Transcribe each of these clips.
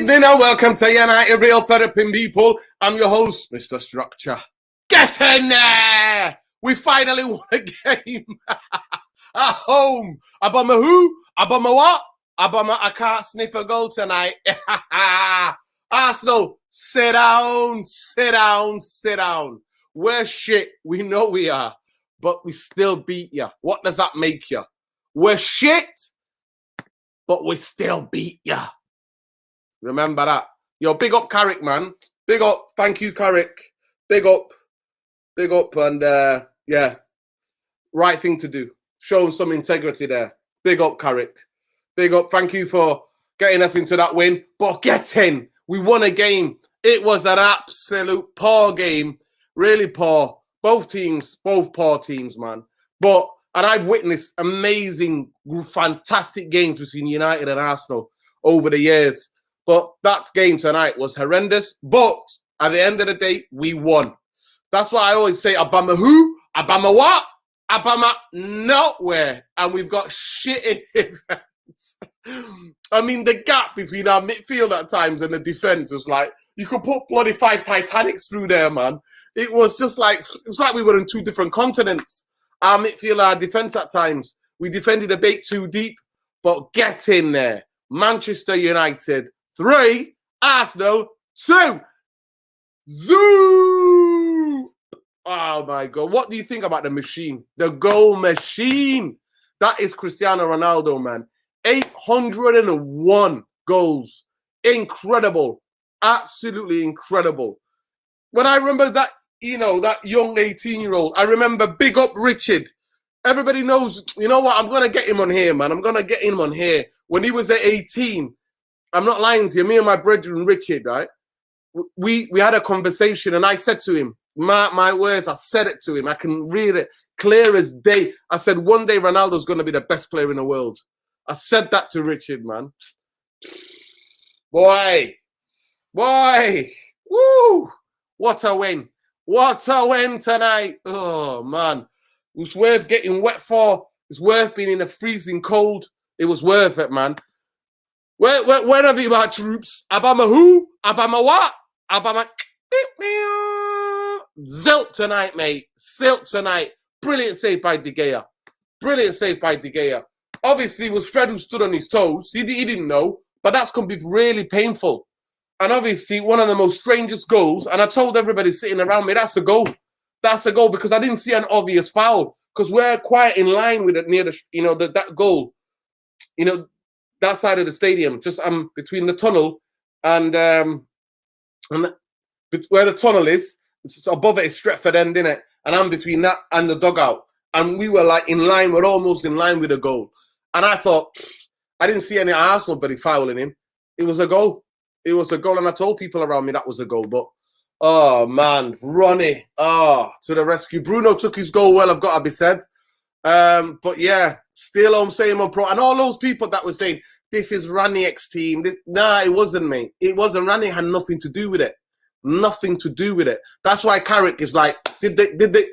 evening and welcome to United Real Therapy people. I'm your host, Mr. Structure. Get in there! We finally won a game at home. Abama who? Abama what? Abama I can't sniff a goal tonight. Arsenal, sit down, sit down, sit down. We're shit. We know we are. But we still beat you. What does that make you? We're shit, but we still beat you. Remember that. Yo, big up Carrick, man. Big up. Thank you, Carrick. Big up. Big up. And yeah, right thing to do. Showing some integrity there. Big up, Carrick. Big up. Thank you for getting us into that win. But get in. We won a game. It was an absolute poor game. Really poor. Both teams, both poor teams, man. And I've witnessed amazing, fantastic games between United and Arsenal over the years. But that game tonight was horrendous. But at the end of the day, we won. That's why I always say, Abama who? Abama what? Abama nowhere. And we've got shit in defense. I mean, the gap between our midfield at times and the defense was like, you could put bloody 5 Titanics through there, man. It was just like, it's like we were in 2 different continents. Our midfield, our defense at times. We defended a bit too deep, but get in there. Manchester United 3, Arsenal 2. Zoo! Oh my God. What do you think about the machine? The goal machine. That is Cristiano Ronaldo, man. 801 goals. Incredible. Absolutely incredible. When I remember that, you know, that young 18-year-old, I remember big up Richard. Everybody knows, you know what? I'm going to get him on here, man. I'm going to get him on here. When he was at 18, I'm not lying to you. Me and my brethren, Richard, right? We had a conversation and I said to him, my words, I said it to him. I can read it clear as day. I said, one day Ronaldo's going to be the best player in the world. I said that to Richard, man. Boy. Woo. What a win. What a win tonight. Oh, man. It was worth getting wet for. It's worth being in the freezing cold. It was worth it, man. Where have you my troops? Abama who? Abama what? Abama. Zilt tonight, mate. Zilt tonight. Brilliant save by De Gea. Brilliant save by De Gea. Obviously, it was Fred who stood on his toes. He didn't know, but that's going to be really painful. And obviously, one of the most strangest goals, and I told everybody sitting around me, that's a goal. That's a goal because I didn't see an obvious foul because we're quite in line with it near the, you know, that goal. You know, that side of the stadium, just between the tunnel and where the tunnel is, it's above it is Stretford End, innit? And I'm between that and the dugout. And we were like in line, we're almost in line with the goal. And I thought, I didn't see any Arsenal buddy fouling him. It was a goal. It was a goal. And I told people around me that was a goal. But, oh, man, Ronnie, to the rescue. Bruno took his goal well, I've got to be said. But, yeah, still home, same on pro. And all those people that were saying, this is Rangnick's team. Nah, it wasn't, mate. It wasn't. Rangnick had nothing to do with it. Nothing to do with it. That's why Carrick is like, did the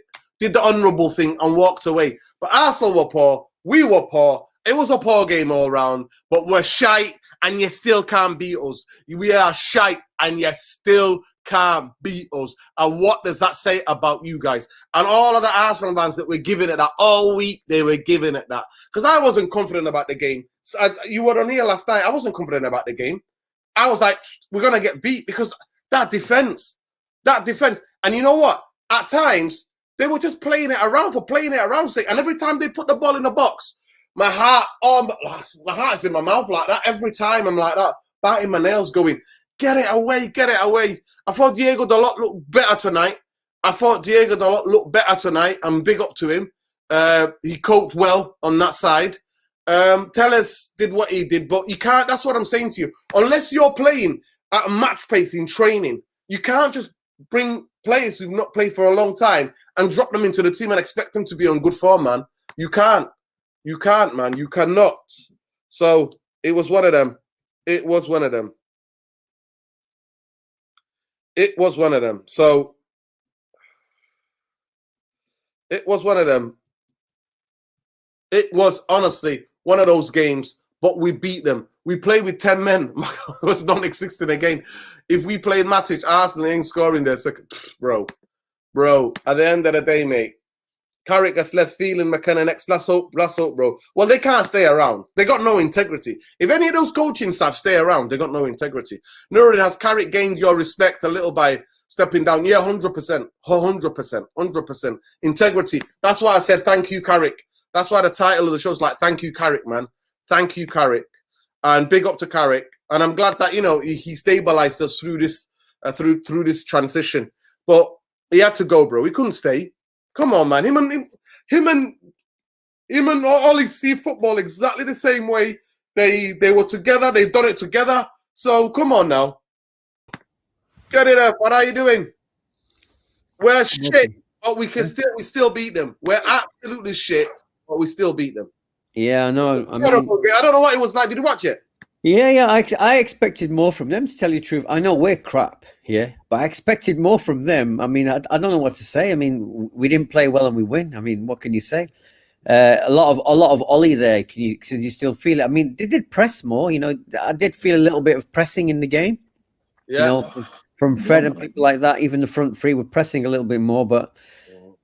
honourable thing and walked away. But Arsenal were poor. We were poor. It was a poor game all round. But we're shite and you still can't beat us. We are shite and you still can't beat us. And what does that say about you guys? And all of the Arsenal fans that were giving it that all week, they were giving it that. Because I wasn't confident about the game. So you were on here last night. I wasn't confident about the game. I was like, we're going to get beat because that defense. And you know what? At times, they were just playing it around for playing it around sake. And every time they put the ball in the box, my heart's in my mouth like that. Every time I'm like that, biting my nails going, get it away, get it away. I thought Diego Dalot looked better tonight. I'm big up to him. He coped well on that side. Tellers did what he did, but you can't, that's what I'm saying to you. Unless you're playing at a match pace in training, you can't just bring players who've not played for a long time and drop them into the team and expect them to be on good form, man. You can't. You can't, man. You cannot. So it was one of them. It was one of them. So it was one of them. It was honestly one of those games. but we beat them. We played with 10 men. It was not existing again. If we played Matic, Arsenal ain't scoring there. So, bro, at the end of the day, mate, Carrick has left feeling McKenna next. Let's hope, bro. Well, they can't stay around. They got no integrity. If any of those coaching staff stay around, they got no integrity. Nuruddin, has Carrick gained your respect a little by stepping down? Yeah, 100%. 100%. Integrity. That's why I said thank you, Carrick. That's why the title of the show is like, thank you, Carrick, man. Thank you, Carrick. And big up to Carrick. And I'm glad that, you know, he stabilized us through this through this transition. But he had to go, bro. He couldn't stay. Come on, man. Him and Ollie see football exactly the same way. They were together. They've done it together. So come on now. Get it up. What are you doing? We're shit, but we still beat them. We're absolutely shit, but we still beat them. Yeah, I know. I don't know what it was like. Did you watch it? Yeah. I expected more from them, to tell you the truth. I know we're crap here, but I expected more from them. I mean, I don't know what to say. I mean, we didn't play well and we win. I mean, what can you say? A lot of Ollie there. Can you still feel it? I mean, they did press more. You know, I did feel a little bit of pressing in the game. Yeah. You know, from Fred and people like that. Even the front three were pressing a little bit more, but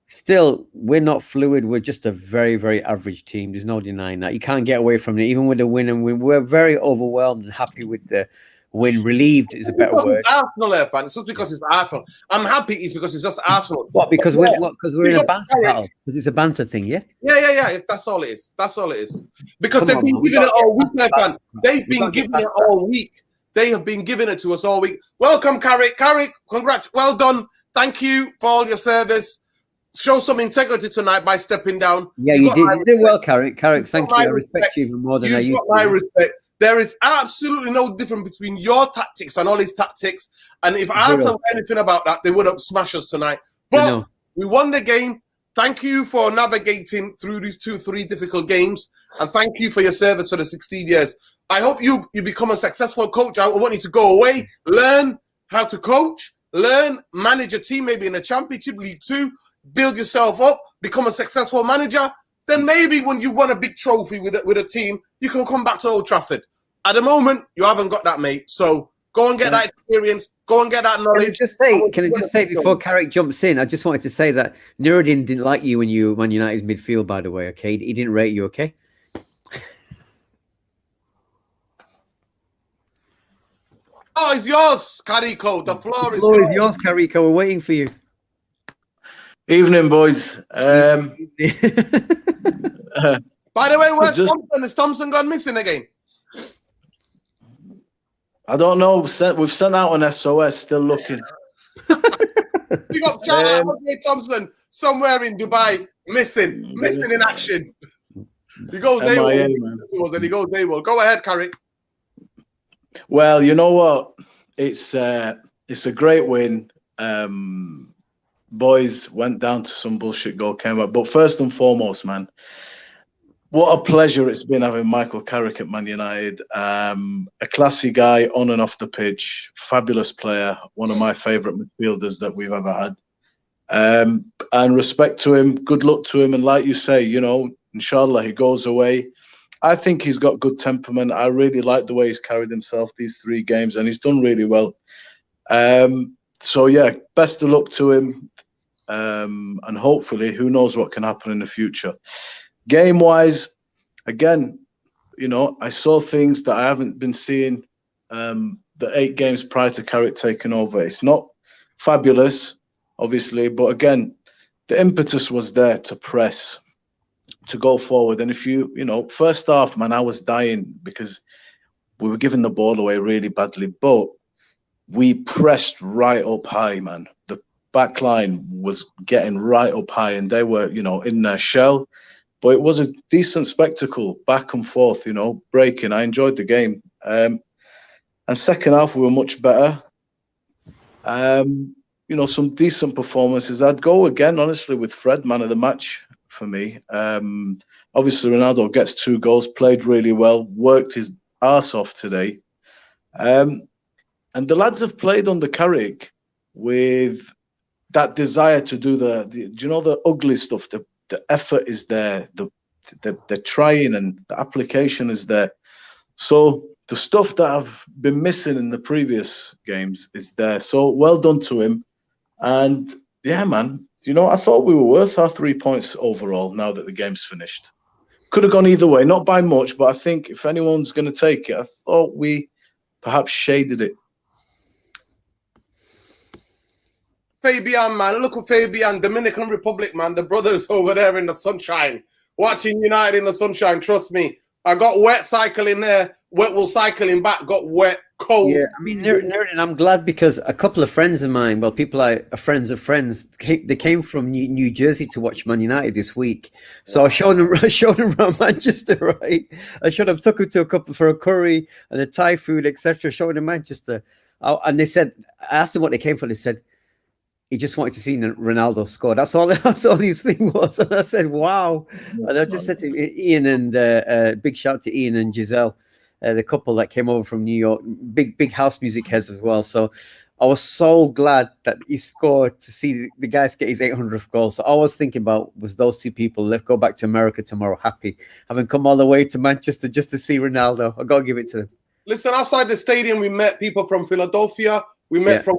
still, we're not fluid. We're just a very, very average team. There's no denying that. You can't get away from it, even with the win. And we're very overwhelmed and happy with the win. Relieved is a better word. Arsenal, fan. It's just because it's Arsenal. I'm happy it's because it's just Arsenal. What? Because we're in a banter battle. Because it's a banter thing, yeah? Yeah. That's all it is. That's all it is. Because they've been giving it all week, fan. They've been giving it all week. They have been giving it to us all week. Welcome, Carrick. Carrick, congrats. Well done. Thank you for all your service. Show some integrity tonight by stepping down. Yeah, you did. You did well, Carrick. Carrick, thank you. I respect you even more than I used to. You've got my respect. There is absolutely no difference between your tactics and Ollie's tactics. And if Arsenal knew anything about that, they would have smashed us tonight. But we won the game. Thank you for navigating through these 2-3 difficult games. And thank you for your service for the 16 years. I hope you become a successful coach. I want you to go away, learn how to coach, manage a team, maybe in a Championship, League 2, build yourself up, become a successful manager. Then maybe when you won a big trophy with a team, you can come back to Old Trafford. At the moment, you haven't got that, mate. So go and get that experience. Go and get that knowledge. Can I just say before Carrick jumps in, I just wanted to say that Nuruddin didn't like you when you Man United's midfield, by the way, okay? He didn't rate you, okay? Oh, it's yours, Carrico. The floor is yours, Carrico. We're waiting for you. Evening, boys. By the way, where's Thompson? Is Thompson gone missing again? I don't know. We've sent out an SOS, still looking. You got Thompson somewhere in Dubai, missing in action. He goes AWOL, and he goes AWOL. Go ahead, Carrick. Well, you know what? It's a great win. Boys went down to some bullshit goal, came up. But first and foremost, man, what a pleasure it's been having Michael Carrick at Man United. A classy guy on and off the pitch, fabulous player, one of my favourite midfielders that we've ever had. And respect to him, good luck to him. And like you say, you know, inshallah, he goes away. I think he's got good temperament. I really like the way he's carried himself these 3 games, and he's done really well. So, yeah, best of luck to him. And hopefully, who knows what can happen in the future. Game-wise, again, you know, I saw things that I haven't been seeing the 8 games prior to Carrick taking over. It's not fabulous, obviously, but again, the impetus was there to press, to go forward. And if you know, first half, man, I was dying because we were giving the ball away really badly, but we pressed right up high, man. The back line was getting right up high and they were, you know, in their shell. But it was a decent spectacle, back and forth, you know, breaking. I enjoyed the game. And second half, we were much better. You know, some decent performances. I'd go again, honestly, with Fred, man of the match for me. Obviously, Ronaldo gets 2 goals, played really well, worked his arse off today. And the lads have played under Carrick with that desire to do do you know, the ugly stuff, the effort is there, they're trying and the application is there. So the stuff that I've been missing in the previous games is there. So well done to him. And yeah, man, you know, I thought we were worth our 3 points overall now that the game's finished. Could have gone either way, not by much, but I think if anyone's going to take it, I thought we perhaps shaded it. Fabian, man, look at Fabian, Dominican Republic, man. The brothers over there in the sunshine, watching United in the sunshine. Trust me, I got wet cycling there, wet will cycling back, got wet, cold. Yeah, I mean, Nerden, I'm glad because a couple of friends of mine, well, people are friends of friends, they came from New Jersey to watch Man United this week. So I showed them around Manchester, right? Took them to a couple for a curry and a Thai food, etc. Showed them Manchester, and they said, I asked them what they came for. They said he just wanted to see Ronaldo score. That's all his thing was. And I said, wow. And I just said to Ian and big shout to Ian and Giselle, the couple that came over from New York, big house music heads as well. So I was so glad that he scored to see the guys get his 800th goal. So all I was thinking about was those two people. Let's go back to America tomorrow, happy, having come all the way to Manchester just to see Ronaldo. I got to give it to them. Listen, outside the stadium, we met people from Philadelphia. We met from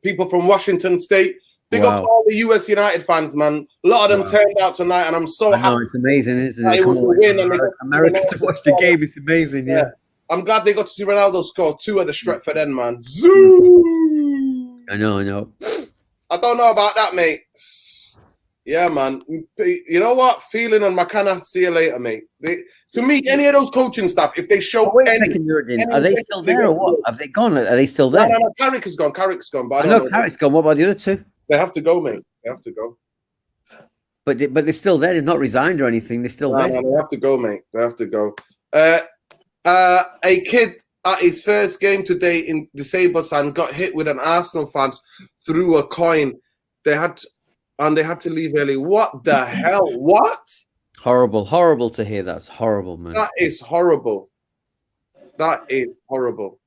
people from Washington State. Big up to all the US United fans, man. A lot of them turned out tonight, and I'm so happy. It's amazing, isn't it? Come on, win America to watch the game. It's amazing, yeah. I'm glad they got to see Ronaldo score 2 at the Stretford end, man. Zoo! I know. I don't know about that, mate. Yeah, man. You know what? Feeling and Makana, see you later, mate. To me, any of those coaching staff, if they show wait a second, are they still there or what? Have they gone? Are they still there? No, Carrick is gone. Carrick's gone. But I know Carrick's gone. What about the other two? They have to go, mate. They have to go. But they're still there. They've not resigned or anything. They're still there. No, they have to go, mate. They have to go. A kid at his first game today in the Sabres got hit with an Arsenal fan threw a coin. They had to leave early. What the hell? What? Horrible to hear. That's horrible, man. That is horrible. That is horrible.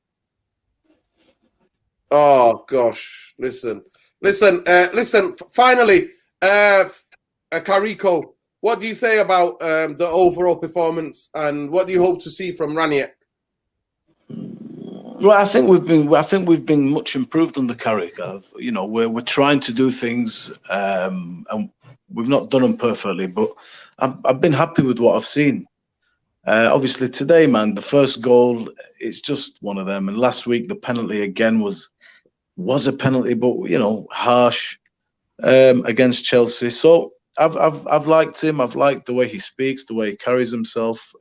Oh gosh, listen. Finally, Carrico, what do you say about the overall performance, and what do you hope to see from Rangnick? Well, I think we've been much improved under Carrick. You know, we're trying to do things, and we've not done them perfectly, but I've been happy with what I've seen. Obviously today, man, the first goal, it's just one of them. And last week the penalty again was a penalty, but you know, harsh against Chelsea. So I've liked him. I've liked the way he speaks, the way he carries himself.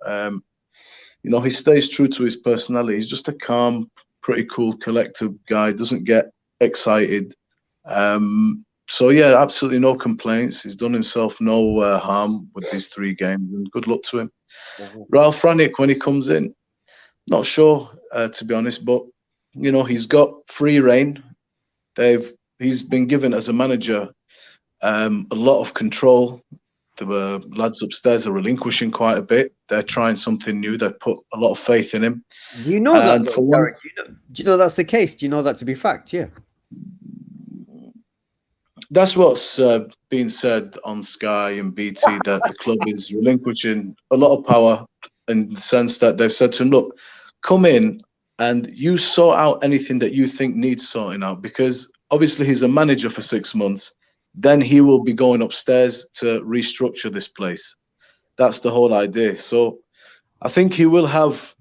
You know, he stays true to his personality. He's just a calm, pretty cool, collected guy. Doesn't get excited. So yeah, absolutely no complaints. He's done himself no harm with these 3 games, and good luck to him. Ralf Rangnick, when he comes in, not sure to be honest, but you know, he's got free reign. He's been given as a manager a lot of control. The lads upstairs are relinquishing quite a bit. They're trying something new. They put a lot of faith in him. Do you know that? Do you know that's the case? Do you know that to be fact? Yeah. That's what's being said on Sky and BT, that the club is relinquishing a lot of power, in the sense that they've said to him, look, come in and you sort out anything that you think needs sorting out, because obviously he's a manager for 6 months. Then he will be going upstairs to restructure this place. That's the whole idea. So I think he will have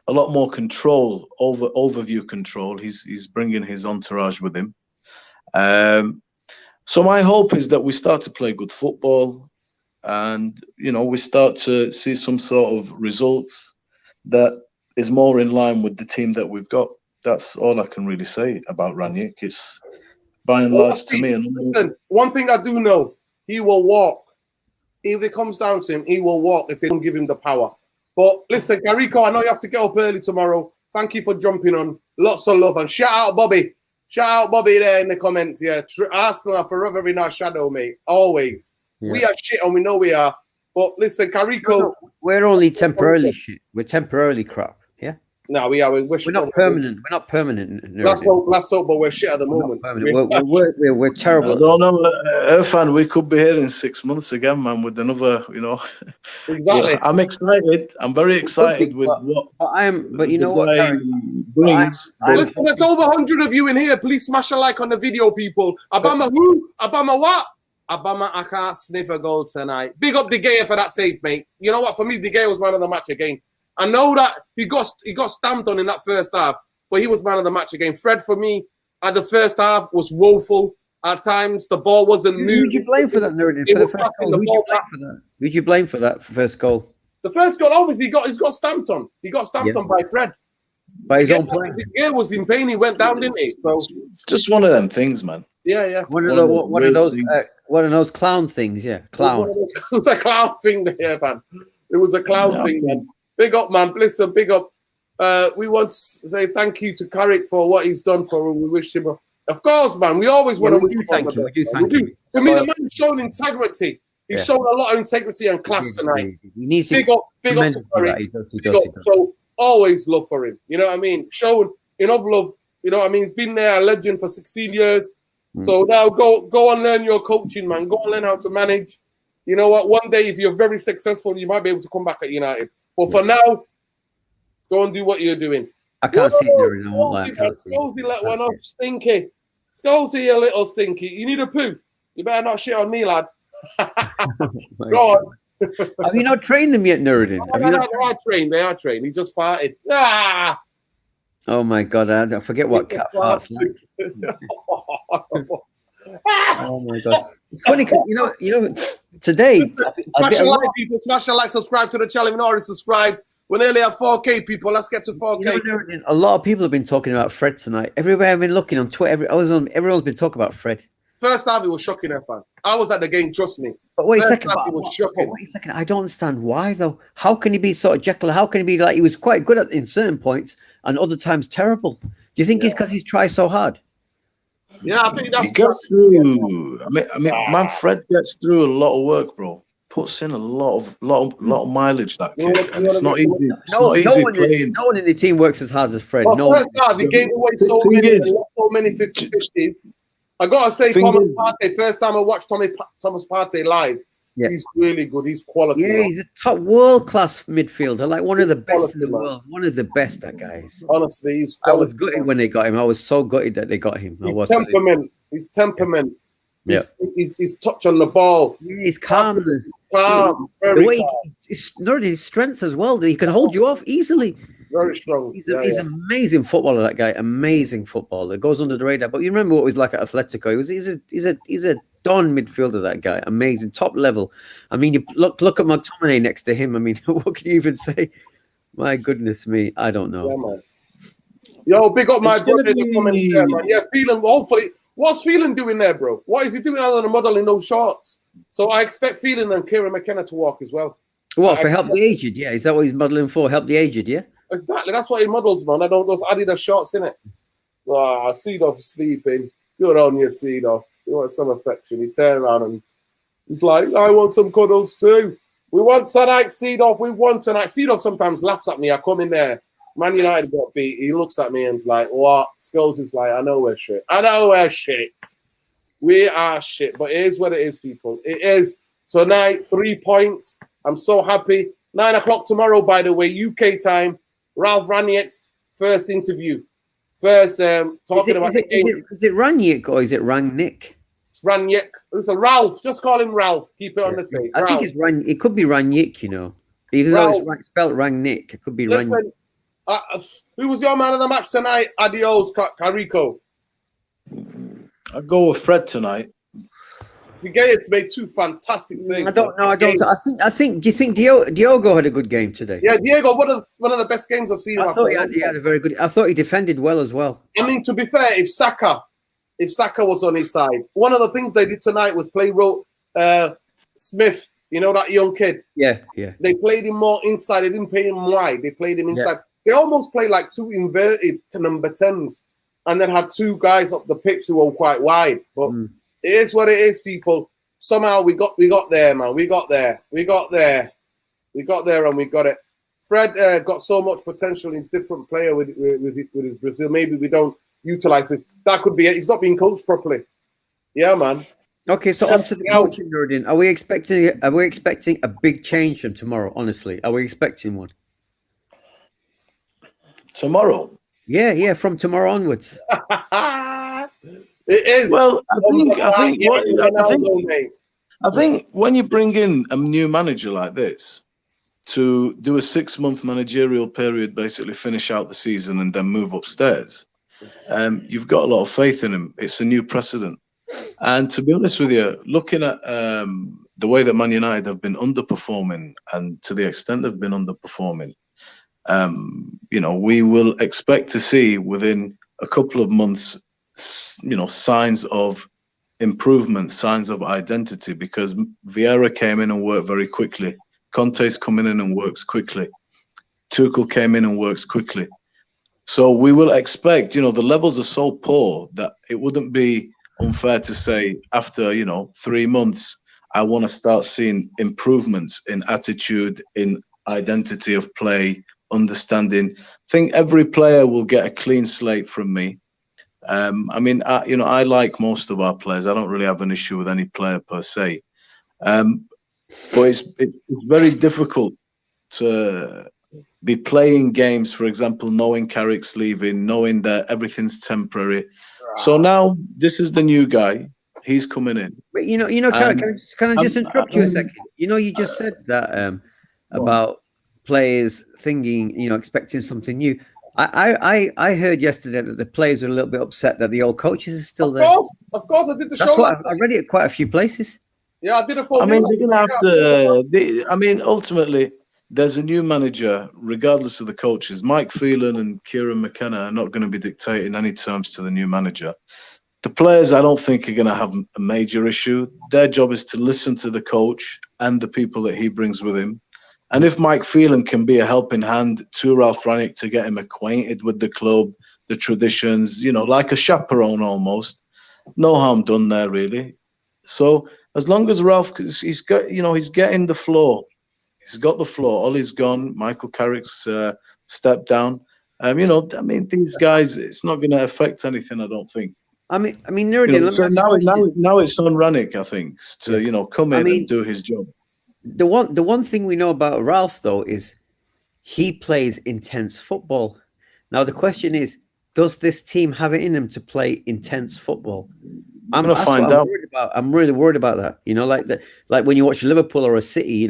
a lot more control, overview control. He's bringing his entourage with him. So my hope is that we start to play good football, and you know, we start to see some sort of results that is more in line with the team that we've got. That's all I can really say about Rangnick. It's by and large to me. Listen, one thing I do know, he will walk. If it comes down to him, he will walk if they don't give him the power. But listen, Carrico, I know you have to get up early tomorrow. Thank you for jumping on. Lots of love, and shout out Bobby. Shout out Bobby there in the comments. Yeah, Arsenal are forever in our shadow, mate. Always. Yeah. We are shit, and we know we are. But listen, Carrico, we're only temporarily shit. We're temporarily crap. Yeah. No, we are. We're not permanent. We're not permanent. Let's hope, but we're shit at the moment. We're terrible. I don't know, Irfan. We could be here in 6 months again, man, with another. Exactly. So I'm excited. I'm very excited with what. But you know what, Carrick brings. Listen, there's over 100 of you in here. Please smash a like on the video, people. Abama who? Abama what? Abama, I can't sniff a goal tonight. Big up De Gea for that save, mate. You know what? For me, De Gea was man of the match again. I know that he got stamped on in that first half, but he was man of the match again. Fred, for me, at the first half was woeful. At times, the ball wasn't moving. Who'd you blame for that, Nuruddin? For the first goal? Who'd you blame for that? Who'd you blame for that first goal? The first goal, obviously, he's got stamped on. He got stamped on by Fred. By his own player. De Gea was in pain. He went down, didn't he? So, it's just one of them things, man. Yeah. One of those clown things, yeah. Clown. It was a clown thing there, man. It was a clown thing, man. Big up, man. Listen, big up. We want to say thank you to Carrick for what he's done for him. We wish him, of course, man. We always want to thank you. We do thank you. To me, the man shown integrity. He's shown a lot of integrity and class tonight. He needs big up to Carrick. He does. So always love for him. You know what I mean? Showing enough love. You know what I mean? He's been there, a legend for 16 years. So now go and learn your coaching, man. Go and learn how to manage. You know what? One day, if you're very successful, you might be able to come back at United. But for now, go and do what you're doing. I can't see it there. Scholesy let one off, stinky. Scholesy, you little stinky. You need a poo. You better not shit on me, lad. Go on. Have you not trained them yet, Nuruddin? They are trained. He just farted. Ah! Oh my God! I forget what cat farts like. Oh my God! It's funny, you know. Today, smash a like, people. Smash a like. Subscribe to the channel. If you're not already subscribed, we're nearly at 4K, people. Let's get to 4K. A lot of people have been talking about Fred tonight. Everywhere I've been looking on Twitter, everyone's been talking about Fred. First half, it was shocking, fan. I was at the game, trust me. But wait a second. Wait a second. I don't understand why, though. How can he be sort of Jekyll? How can he be like he was quite good in certain points and other times terrible? Do you think it's because he's tried so hard? Yeah, I think that's. He gets through. I mean, man, Fred gets through a lot of work, bro. Puts in a lot of mileage, that kid, and it's not easy. No one in the team works as hard as Fred. Well, first half, he gave away so many 50-50s. I gotta say, Thomas Partey. First time I watched Thomas Partey live, he's really good. He's quality. Yeah, he's a top world-class midfielder, like one of the best in the world. One of the best, that guy is. Honestly, he's quality. I was gutted when they got him. I was so gutted that they got him. His temperament. Yeah. His touch on the ball. Yeah, his calmness. Calm. The way his strength as well. He can hold you off easily. Very strong. He's an amazing footballer, that guy. Amazing footballer. Goes under the radar. But you remember what he was like at Atletico. He's a don midfielder, that guy. Amazing. Top level. I mean, you look at McTominay next to him. I mean, what can you even say? My goodness me. I don't know. Yeah, man. Yo, big up my brother in the comments there, man. Yeah, Phelan, hopefully. What's Phelan doing there, bro? What is he doing other than modeling those shorts? So I expect Phelan and Kieran McKenna to walk as well. What, for Help the Aged? Yeah, is that what he's modeling for? Help the Aged, yeah? Exactly, that's what he models, man. I don't those Adidas shorts in it. Ah, Seedorf sleeping. Good on you, Seedorf. You want some affection. He turned around and he's like, I want some cuddles too. We want tonight, Seedorf. We want tonight. Seedorf sometimes laughs at me. I come in there. Man United got beat. He looks at me and is like, what? Scholes is like, I know we're shit. I know we're shit. We are shit. But it is what it is, people. It is. Tonight, 3 points. I'm so happy. 9 o'clock tomorrow, by the way, UK time. Ralf Rangnick's first interview. First talking about the game. Is it Rangnick or is it Rangnick? It's Rangnick. Listen, Ralf. Just call him Ralf. Keep it on the same. I think it's Rangnick. It could be Rangnick, you know. Even though it's spelled Rangnick, it could be Rangnick. Who was your man of the match tonight? Adios, Carrico. I'll go with Fred tonight. Miguel made 2 fantastic things. I don't know. I think. Do you think Diogo had a good game today? Yeah, Diego, one of the best games I've seen. I thought he had a very good. I thought he defended well as well. I mean, to be fair, if Saka was on his side, one of the things they did tonight was play Smith. You know, that young kid. Yeah. They played him more inside. They didn't play him wide. They played him inside. Yeah. They almost played like 2 inverted to number 10s, and then had 2 guys up the pitch who were quite wide. But it is what it is, people. Somehow we got there, man. We got there, and we got it. Fred got so much potential. He's a different player with his Brazil. Maybe we don't utilize it. That could be it. He's not being coached properly. Yeah, man. Okay, so on to the coaching, Nuruddin. Are we expecting a big change from tomorrow? Honestly, are we expecting one tomorrow? Yeah, from tomorrow onwards. It is. Well, I think when you bring in a new manager like this to do a 6-month managerial period, basically finish out the season and then move upstairs, you've got a lot of faith in him. It's a new precedent. And to be honest with you, looking at the way that Man United have been underperforming, and to the extent they've been underperforming, we will expect to see within a couple of months, signs of improvement, signs of identity, because Vieira came in and worked very quickly. Conte's coming in and works quickly. Tuchel came in and works quickly. So we will expect, the levels are so poor that it wouldn't be unfair to say after, 3 months, I want to start seeing improvements in attitude, in identity of play, understanding. I think every player will get a clean slate from me. I like most of our players. I don't really have an issue with any player per se. But it's very difficult to be playing games, for example, knowing Carrick's leaving, knowing that everything's temporary. So now this is the new guy. He's coming in. But Carrick, can I just interrupt you a second? You just said that about players thinking, expecting something new. I heard yesterday that the players are a little bit upset that the old coaches are still there. Of course, I did the show. That's what I read it at quite a few places. Yeah, I did a. They're gonna have to. Ultimately, there's a new manager, regardless of the coaches. Mike Phelan and Kieran McKenna are not going to be dictating any terms to the new manager. The players, I don't think, are going to have a major issue. Their job is to listen to the coach and the people that he brings with him. And if Mike Phelan can be a helping hand to Ralf Rangnick to get him acquainted with the club, the traditions, like a chaperone almost, no harm done there, really. So as long as Ralf, he's got, he's getting the floor. He's got the floor. Ollie's gone. Michael Carrick's stepped down. These guys, it's not going to affect anything, I don't think. Nuruddin, so now it's on Rangnick, I think, to come in and do his job. The one thing we know about Ralf, though, is he plays intense football. Now the question is, does this team have it in them to play intense football? I'm going to find out. I'm really worried about that. Like when you watch Liverpool or a City,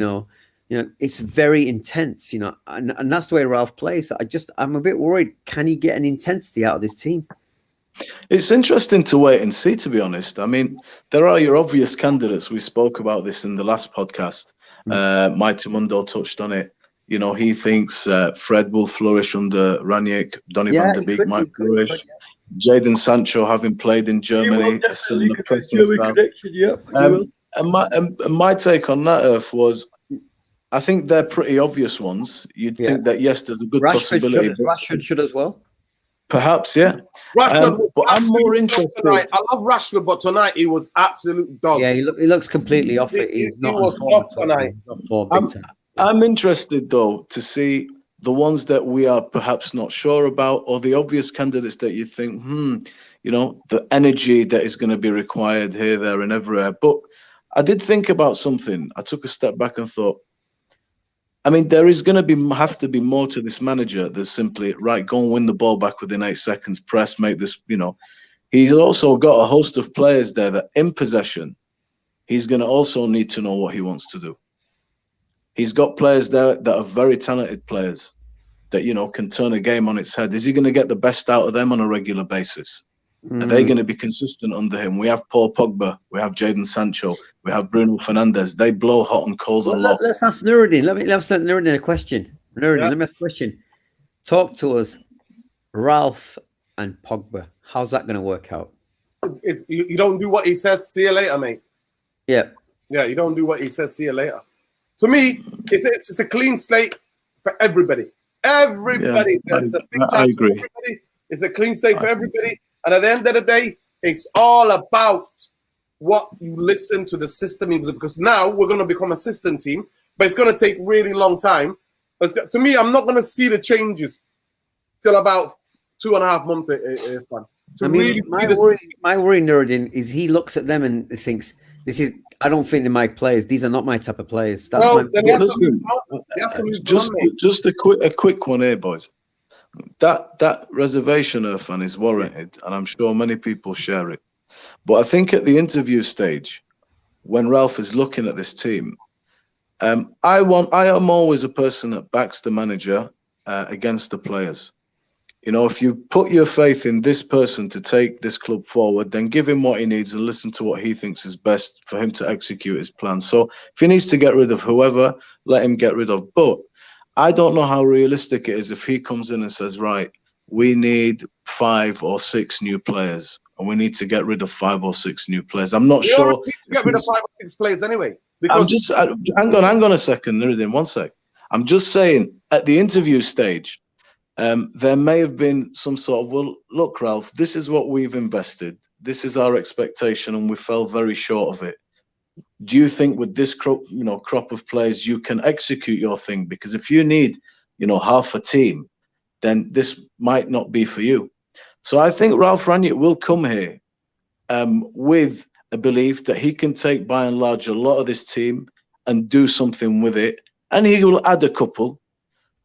it's very intense, and that's the way Ralf plays. I'm a bit worried. Can he get an intensity out of this team? It's interesting to wait and see, to be honest. There are your obvious candidates. We spoke about this in the last podcast. Mighty Mundo touched on it. He thinks Fred will flourish under Rangnick. Donny van de Beek might flourish. Jadon Sancho, having played in Germany, a similar pressing style. And my take on that, Earth, was I think they're pretty obvious ones. You'd think that, yes, there's a good possibility. Rashford should as well. Perhaps, yeah. Rashford, but I'm more interested. Tonight. I love Rashford, but tonight he was absolute dog. Yeah, he looks completely off it. He's not on form tonight. I'm interested, though, to see the ones that we are perhaps not sure about, or the obvious candidates that you think, the energy that is going to be required here, there, and everywhere. But I did think about something. I took a step back and thought, there is going to have to be more to this manager than simply, right, go and win the ball back within 8 seconds, press, make this, He's also got a host of players there that in possession, he's going to also need to know what he wants to do. He's got players there that are very talented players that, can turn a game on its head. Is he going to get the best out of them on a regular basis? Are they going to be consistent under him? We have Paul Pogba, we have Jadon Sancho, we have Bruno Fernandes. They blow hot and cold and low. Let's ask Nuruddin. Let's ask Nuruddin a question. Let me ask a question. Talk to us, Ralf and Pogba. How's that going to work out? You don't do what he says. See you later, mate. Yeah. Yeah, you don't do what he says. See you later. To me, it's just a clean slate for everybody. Everybody. Yeah, I agree. Everybody. It's a clean slate for everybody. And at the end of the day, it's all about what you listen to the system, because now we're going to become a system team, but it's going to take really long time. To me, I'm not going to see the changes till about 2.5 months. I mean, my worry, Nuruddin, is he looks at them and thinks, "This is. I don't think they're my players. These are not my type of players." That's Listen, just a quick one here, boys. That reservation, Irfan, is warranted, and I'm sure many people share it. But I think at the interview stage, when Ralf is looking at this team, I am always a person that backs the manager against the players. You know, if you put your faith in this person to take this club forward, then give him what he needs and listen to what he thinks is best for him to execute his plan. So if he needs to get rid of whoever, let him get rid of. But I don't know how realistic it is if he comes in and says, right, we need 5 or 6 new players and we need to get rid of 5 or 6 new players. I'm not sure. Get rid of 5 or 6 players anyway. Because hang on a second, Nuruddin, one sec. I'm just saying at the interview stage, there may have been some sort of, well, look, Ralf, this is what we've invested. This is our expectation, and we fell very short of it. Do you think with this crop of players, you can execute your thing? Because if you need, half a team, then this might not be for you. So I think Ralf Rangnick will come here with a belief that he can take, by and large, a lot of this team and do something with it. And he will add a couple.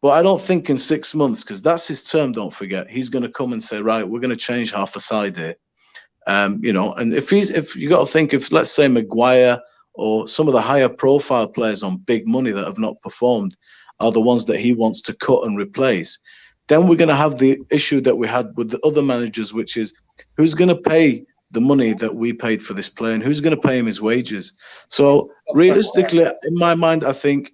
But I don't think in 6 months, because that's his term, don't forget, he's going to come and say, right, we're going to change half a side here. And if you got to think, if let's say Maguire or some of the higher profile players on big money that have not performed are the ones that he wants to cut and replace, then we're going to have the issue that we had with the other managers, which is who's going to pay the money that we paid for this player and who's going to pay him his wages. So realistically, in my mind, I think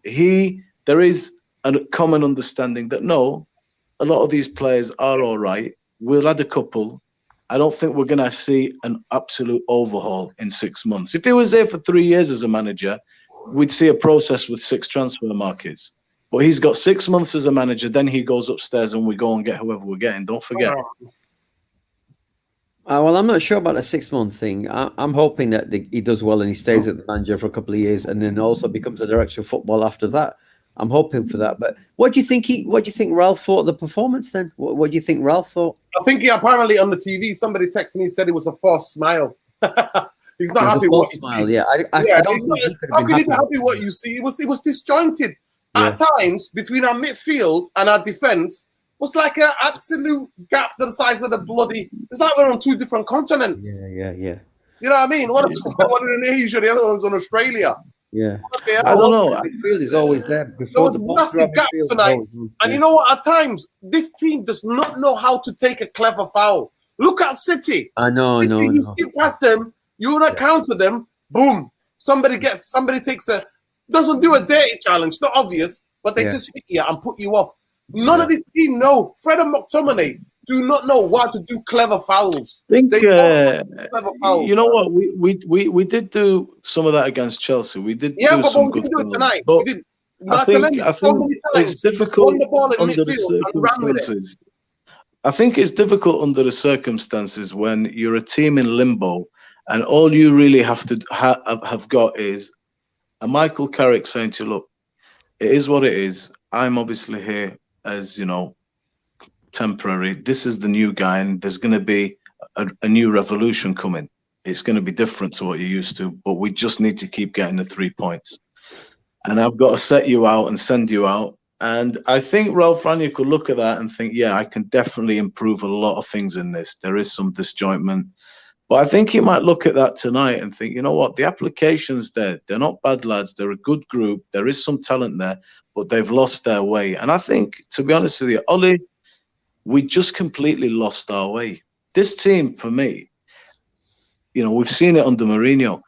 there is a common understanding that no, a lot of these players are all right. We'll add a couple. I don't think we're going to see an absolute overhaul in 6 months. If he was there for 3 years as a manager, we'd see a process with 6 transfer markets. But he's got 6 months as a manager, then he goes upstairs and we go and get whoever we're getting. Don't forget. Well, I'm not sure about the 6 month thing. I'm hoping that he does well and he stays at the manager for a couple of years and then also becomes a director of football after that. I'm hoping for that. But what do you think Ralf thought of the performance then? What do you think Ralf thought? I think he apparently on the TV, somebody texted me and said it was a false smile. He's not happy with what you see. Yeah, I don't think he could have been happy with what you see. It was disjointed. Yeah. At times, between our midfield and our defence, was like an absolute gap the size of the bloody... It's like we're on 2 different continents. Yeah. You know what I mean? One in Asia, the other one's on Australia. Yeah. I don't know. Midfield is always there. Before there was a massive gap tonight. And you know what? At times, this team does not know how to take a clever foul. Look at City. I know. You skip past them, you want to counter them, boom. Somebody takes doesn't do a dirty challenge, not obvious, but they just hit you and put you off. None of this team know. Fred and McTominay do not know how to do clever fouls. Clever fouls. You know what? We did do some of that against Chelsea. We did do some good do it tonight. But I think it's difficult under the circumstances. I think it's difficult under the circumstances when you're a team in limbo and all you really have to have got is a Michael Carrick saying to you, look, it is what it is. I'm obviously here as, temporary. This is the new guy, and there's going to be a new revolution coming. It's going to be different to what you're used to, but we just need to keep getting the 3 points. And I've got to set you out and send you out. And I think Ralf Rangnick could look at that and think, yeah, I can definitely improve a lot of things in this. There is some disjointment. But I think he might look at that tonight and think, you know what, the application's there. They're not bad lads. They're a good group. There is some talent there, but they've lost their way. And I think, to be honest with you, Ollie, we just completely lost our way. This team, for me, we've seen it under Mourinho.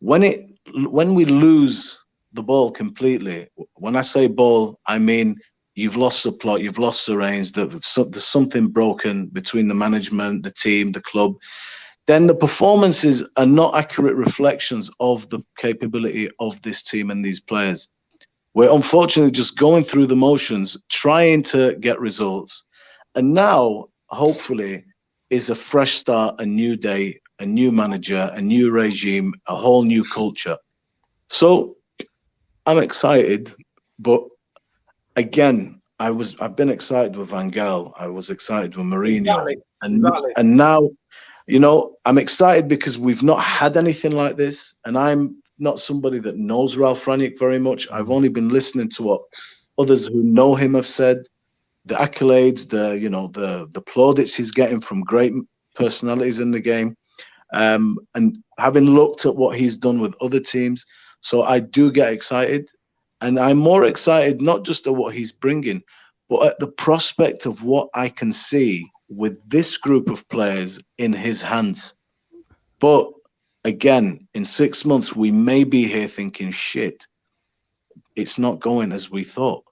When we lose the ball completely, when I say ball, I mean you've lost the plot, you've lost the reins, there's something broken between the management, the team, the club. Then the performances are not accurate reflections of the capability of this team and these players. We're unfortunately just going through the motions, trying to get results. And now, hopefully, is a fresh start, a new day, a new manager, a new regime, a whole new culture. So I'm excited, but again, I've been excited with Van Gaal. I was excited with Mourinho, Exactly. and now, you know, I'm excited because we've not had anything like this, and I'm not somebody that knows Ralf Rangnick very much. I've only been listening to what others who know him have said, the accolades, the plaudits he's getting from great personalities in the game, and having looked at what he's done with other teams. So I do get excited, and I'm more excited not just at what he's bringing, but at the prospect of what I can see with this group of players in his hands. But again, in 6 months, we may be here thinking, shit, it's not going as we thought.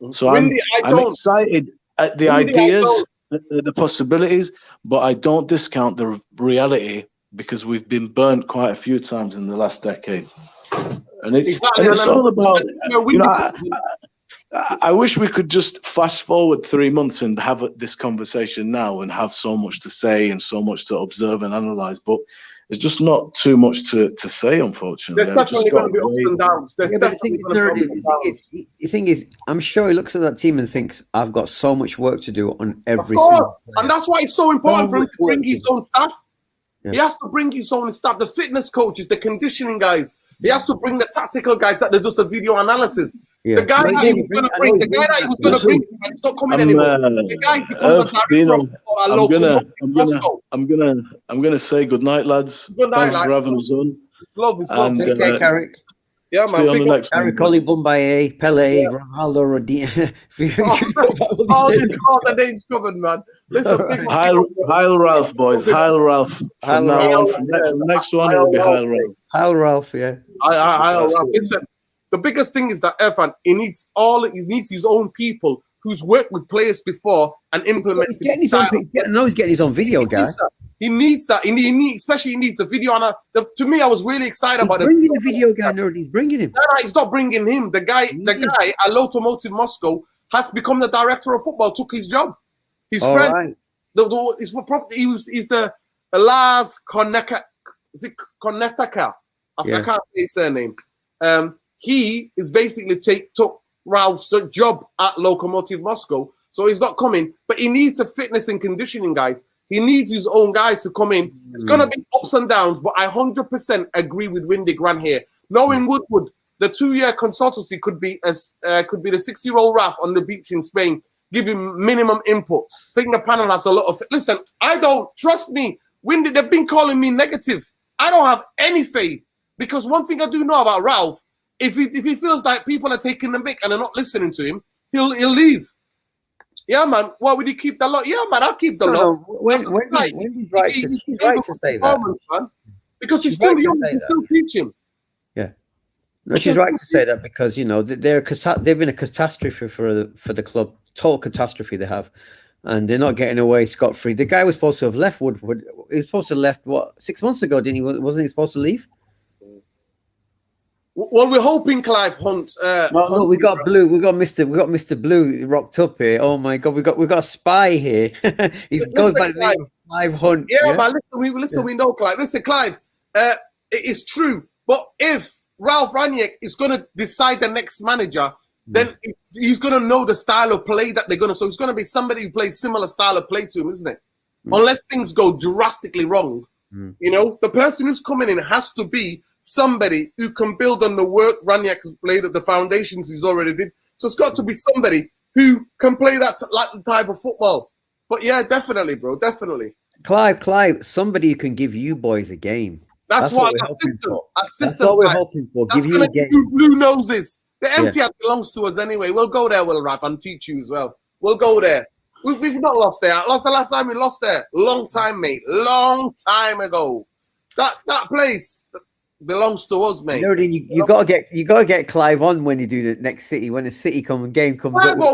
So I'm excited at the ideas, the possibilities, but I don't discount the reality, because we've been burnt quite a few times in the last decade. And it's all about, I wish we could just fast forward 3 months and have this conversation now and have so much to say and so much to observe and analyze, but it's just not too much to say, unfortunately. There's definitely going to be ups and downs. The thing is, I'm sure he looks at that team and thinks, I've got so much work to do on every single player. And that's why it's so important for him to bring his own staff. Yeah. He has to bring his own staff, the fitness coaches, the conditioning guys. He has to bring the tactical guys that does the video analysis. Yeah. The guy that he was going to bring, he's not coming anymore. The guy becomes I'm gonna say good night, lads. Good night, thanks for having us on. It's love. Take care, Carrick. Yeah, man. On the next Carrick, Boumbaye, Pele, Ronaldo, all the names covered, man. Listen, Heil Ralf, boys. Heil Ralf. From now on, from next one, it'll be Heil Ralf. Heil Ralf, yeah. Heil Ralf. Listen, the biggest thing is that Irfan, he needs his own people who's worked with players before and implemented. He's getting his own video guy. He needs that. Especially he needs the video. And to me, I was really excited about it. Bringing the video guy, he's bringing him. No, he's not bringing him. The guy at Lokomotiv Moscow has become the director of football. Took his job. His friend. Right. He's the Lars Koneka. Is it Konetaka? I can't say his surname. He is basically took Ralph's job at Lokomotiv Moscow. So he's not coming, but he needs the fitness and conditioning guys. He needs his own guys to come in. It's going to be ups and downs, but I 100% agree with Windy Grant here. Knowing Woodward, the 2-year consultancy could be the 60-year-old Ralf on the beach in Spain, giving minimum input. I think the panel has a lot of... Listen, I don't... Trust me, Windy, they've been calling me negative. I don't have any faith, because one thing I do know about Ralf, if he feels like people are taking the mick and they're not listening to him, he'll leave. Yeah, man. Why would he keep the lot? Yeah, man. I'll keep the lot. He's right to say that. Man. Because he's still young. He's still teaching. Yeah. No, she's right to say that, because they've been a catastrophe for the club. Total catastrophe they have, and they're not getting away scot-free. The guy was supposed to have left Woodward. He was supposed to have left 6 months ago, didn't he? Wasn't he supposed to leave? Well, we're hoping Clive Hunt. No, we got Blue. We got Mr. Blue rocked up here. Oh my God, we got a spy here. He's goes by the name of Clive Hunt. Yeah, man. Listen, we know Clive. Listen, Clive. It is true, but if Ralf Rangnick is going to decide the next manager, then he's going to know the style of play that they're going to. So it's going to be somebody who plays similar style of play to him, isn't it? Unless things go drastically wrong, the person who's coming in has to be somebody who can build on the work Rangnick has played at the foundations he's already did. So it's got to be somebody who can play that type of football. But yeah, definitely, bro, definitely. Clive, somebody who can give you boys a game. That's what we're hoping for. That's what we're hoping for. Give you a game. Blue noses. The Etihad belongs to us anyway. We'll go there, Ralf, and teach you as well. We'll go there. We've not lost there. Lost the last time we lost there. Long time, mate. Long time ago. That place belongs to us, mate. You gotta get Clive on when you do the next City. When the City game comes up. No,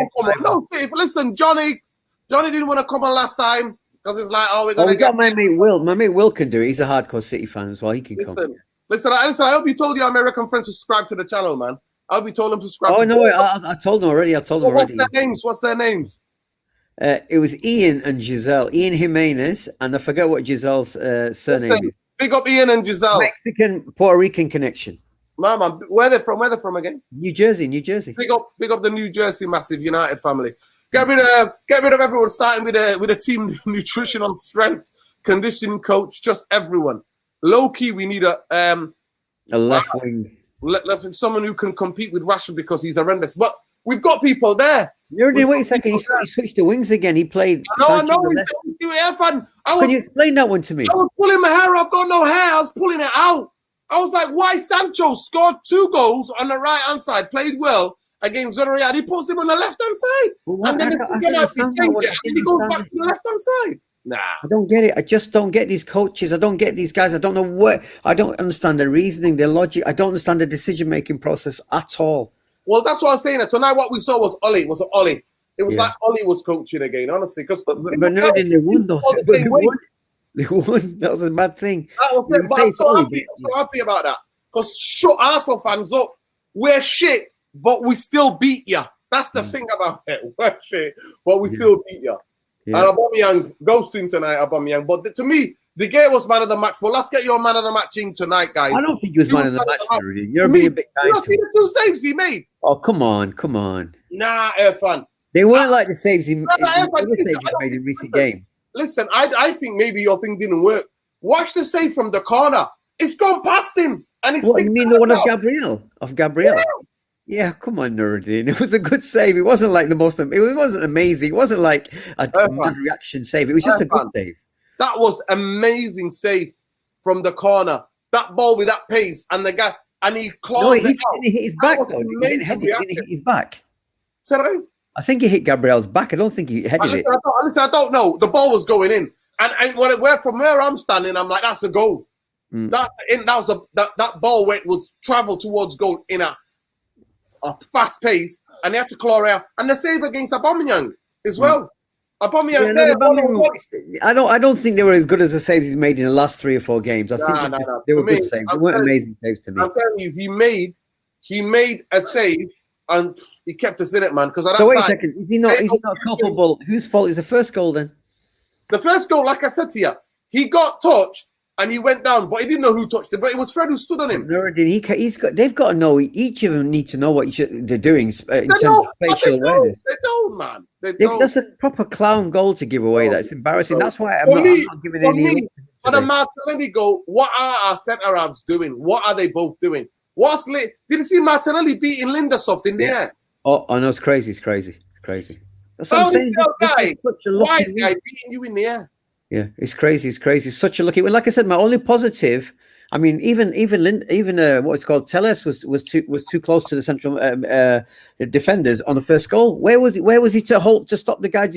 listen, Johnny didn't want to come on last time because it's like, we're gonna we got my mate Will. My mate Will can do it. He's a hardcore City fan as well. He can come. Listen. I hope you told your American friends to subscribe to the channel, man. I hope you told them to subscribe. Oh no, I told them already. What's their names? It was Ian and Giselle. Ian Jimenez, and I forget what Giselle's surname is. Big up Ian and Giselle. Mexican Puerto Rican connection. Man, where they from? Where they from again? New Jersey, New Jersey. Big up the New Jersey massive United family. Get rid of everyone, starting with a team nutritional strength, conditioning coach, just everyone. Low key, we need a left wing. Left someone who can compete with Rashford because he's horrendous. But we've got people there. Wait a second. He switched to wings again. He played. I know. Can you explain that one to me? I was pulling my hair. I've got no hair. I was pulling it out. I was like, why Sancho scored 2 goals on the right hand side, played well against Villarreal. He puts him on the left hand side, and then he goes back to the left hand side. Nah, I don't get it. I just don't get these coaches. I don't get these guys. I don't know what. I don't understand their reasoning, their logic. I don't understand the decision-making process at all. Well, that's what I'm saying. Tonight, what we saw was Ollie. It was like Ollie was coaching again, honestly. Because but Nerdin, they won though. They won. That was a bad thing. That was it. But I'm so happy about that. Because shut Arsenal fans up. We're shit, but we still beat you. That's the thing about it. We're shit, but we still beat you. Yeah. And Aubameyang ghosting tonight, Aubameyang. But to me, De Gea was man of the match. Well, let's get your man of the match in tonight, guys. I don't think he was man of the match. Really. You're being a bit kind to him. The 2 saves he made. Oh, come on. Nah, Irfan. They weren't like the saves he made in recent games. Listen, I think maybe your thing didn't work. Watch the save from the corner. It's gone past him. And it's what, you mean the one of Gabriel? Yeah, come on, Nuruddin. It was a good save. It wasn't like the most. It wasn't amazing. It wasn't like a mad reaction save. It was just a good save. That was amazing save from the corner. That ball with that pace and the guy and he clawed it out. He didn't hit his back though. He didn't hit his back. Sorry? I think he hit Gabriel's back. I don't think he headed it. I don't know. The ball was going in, and from where I'm standing, I'm like, that's a goal. That ball was traveled towards goal in a fast pace, and they had to claw out. And the save against Aubameyang as well. Aubameyang. I don't think they were as good as the saves he's made in the last 3 or 4 games. I think they were good saves. They weren't amazing saves to me. I'm telling you, he made a save. And he kept us in it, man. Because wait a second, is he not culpable? Whose fault is the first goal then? The first goal, like I said to you, he got touched and he went down, but he didn't know who touched him. But it was Fred who stood on him. They've got to know. Each of them need to know what they're doing in terms of facial awareness. They don't, man. That's a proper clown goal to give away. That's embarrassing. That's why I'm not giving any. For the Martinelli goal, what are our centre halves doing? What are they both doing? Did you see Martinelli beating Lindelof in the air? Oh, I know, it's crazy. That's what I'm saying. White guy beating you in the air. Yeah, it's crazy. Such a lucky. Well, like I said, my only positive. I mean, even what it's called, Telles was too close to the central defenders on the first goal. Where was he to stop the guy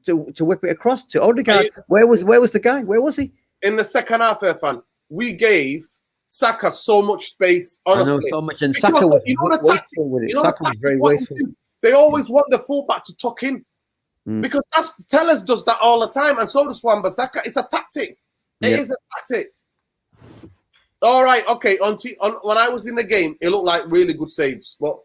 to whip it across to Odegaard? Where was the guy? Where was he? In the second half, Irfan, we gave Saka so much space, honestly. I know so much, and Saka was wasteful with it. Saka was very wasteful. They always want the fullback to tuck in because Tellers does that all the time, and so does Wan-Bissaka. It's a tactic. It is a tactic. All right, okay. When I was in the game, it looked like really good saves, but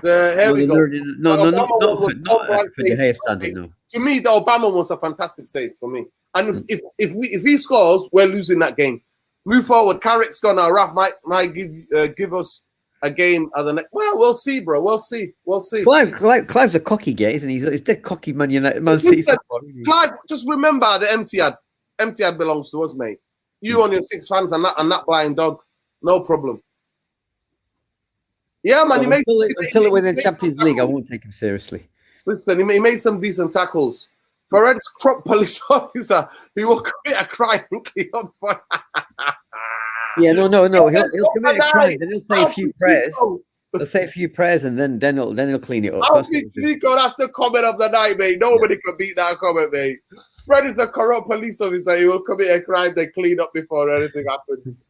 here we go. No, not for the hair standing. No. To me, the Obama was a fantastic save for me, and if he scores, we're losing that game. Move forward. Carrick's gone now. Ralf might give us a game at the next. Well, we'll see, bro. We'll see. Clive's a cocky guy, isn't he? He's dead cocky, Man United. Man City. Clive, just remember the Etihad belongs to us, mate. You on your 6 fans and that blind dog, no problem. Yeah, man. Until we're in the Champions League, I won't take him seriously. Listen, he made some decent tackles. For Red's crop police officer, he will commit a crime and clean up for. Yeah, no. He'll commit a crime. Then he'll say a few prayers. He'll say a few prayers, and then he'll clean it up. Nico, that's the comment of the night, mate. Nobody can beat that comment, mate. Fred is a corrupt police officer. He will commit a crime, then clean up before anything happens.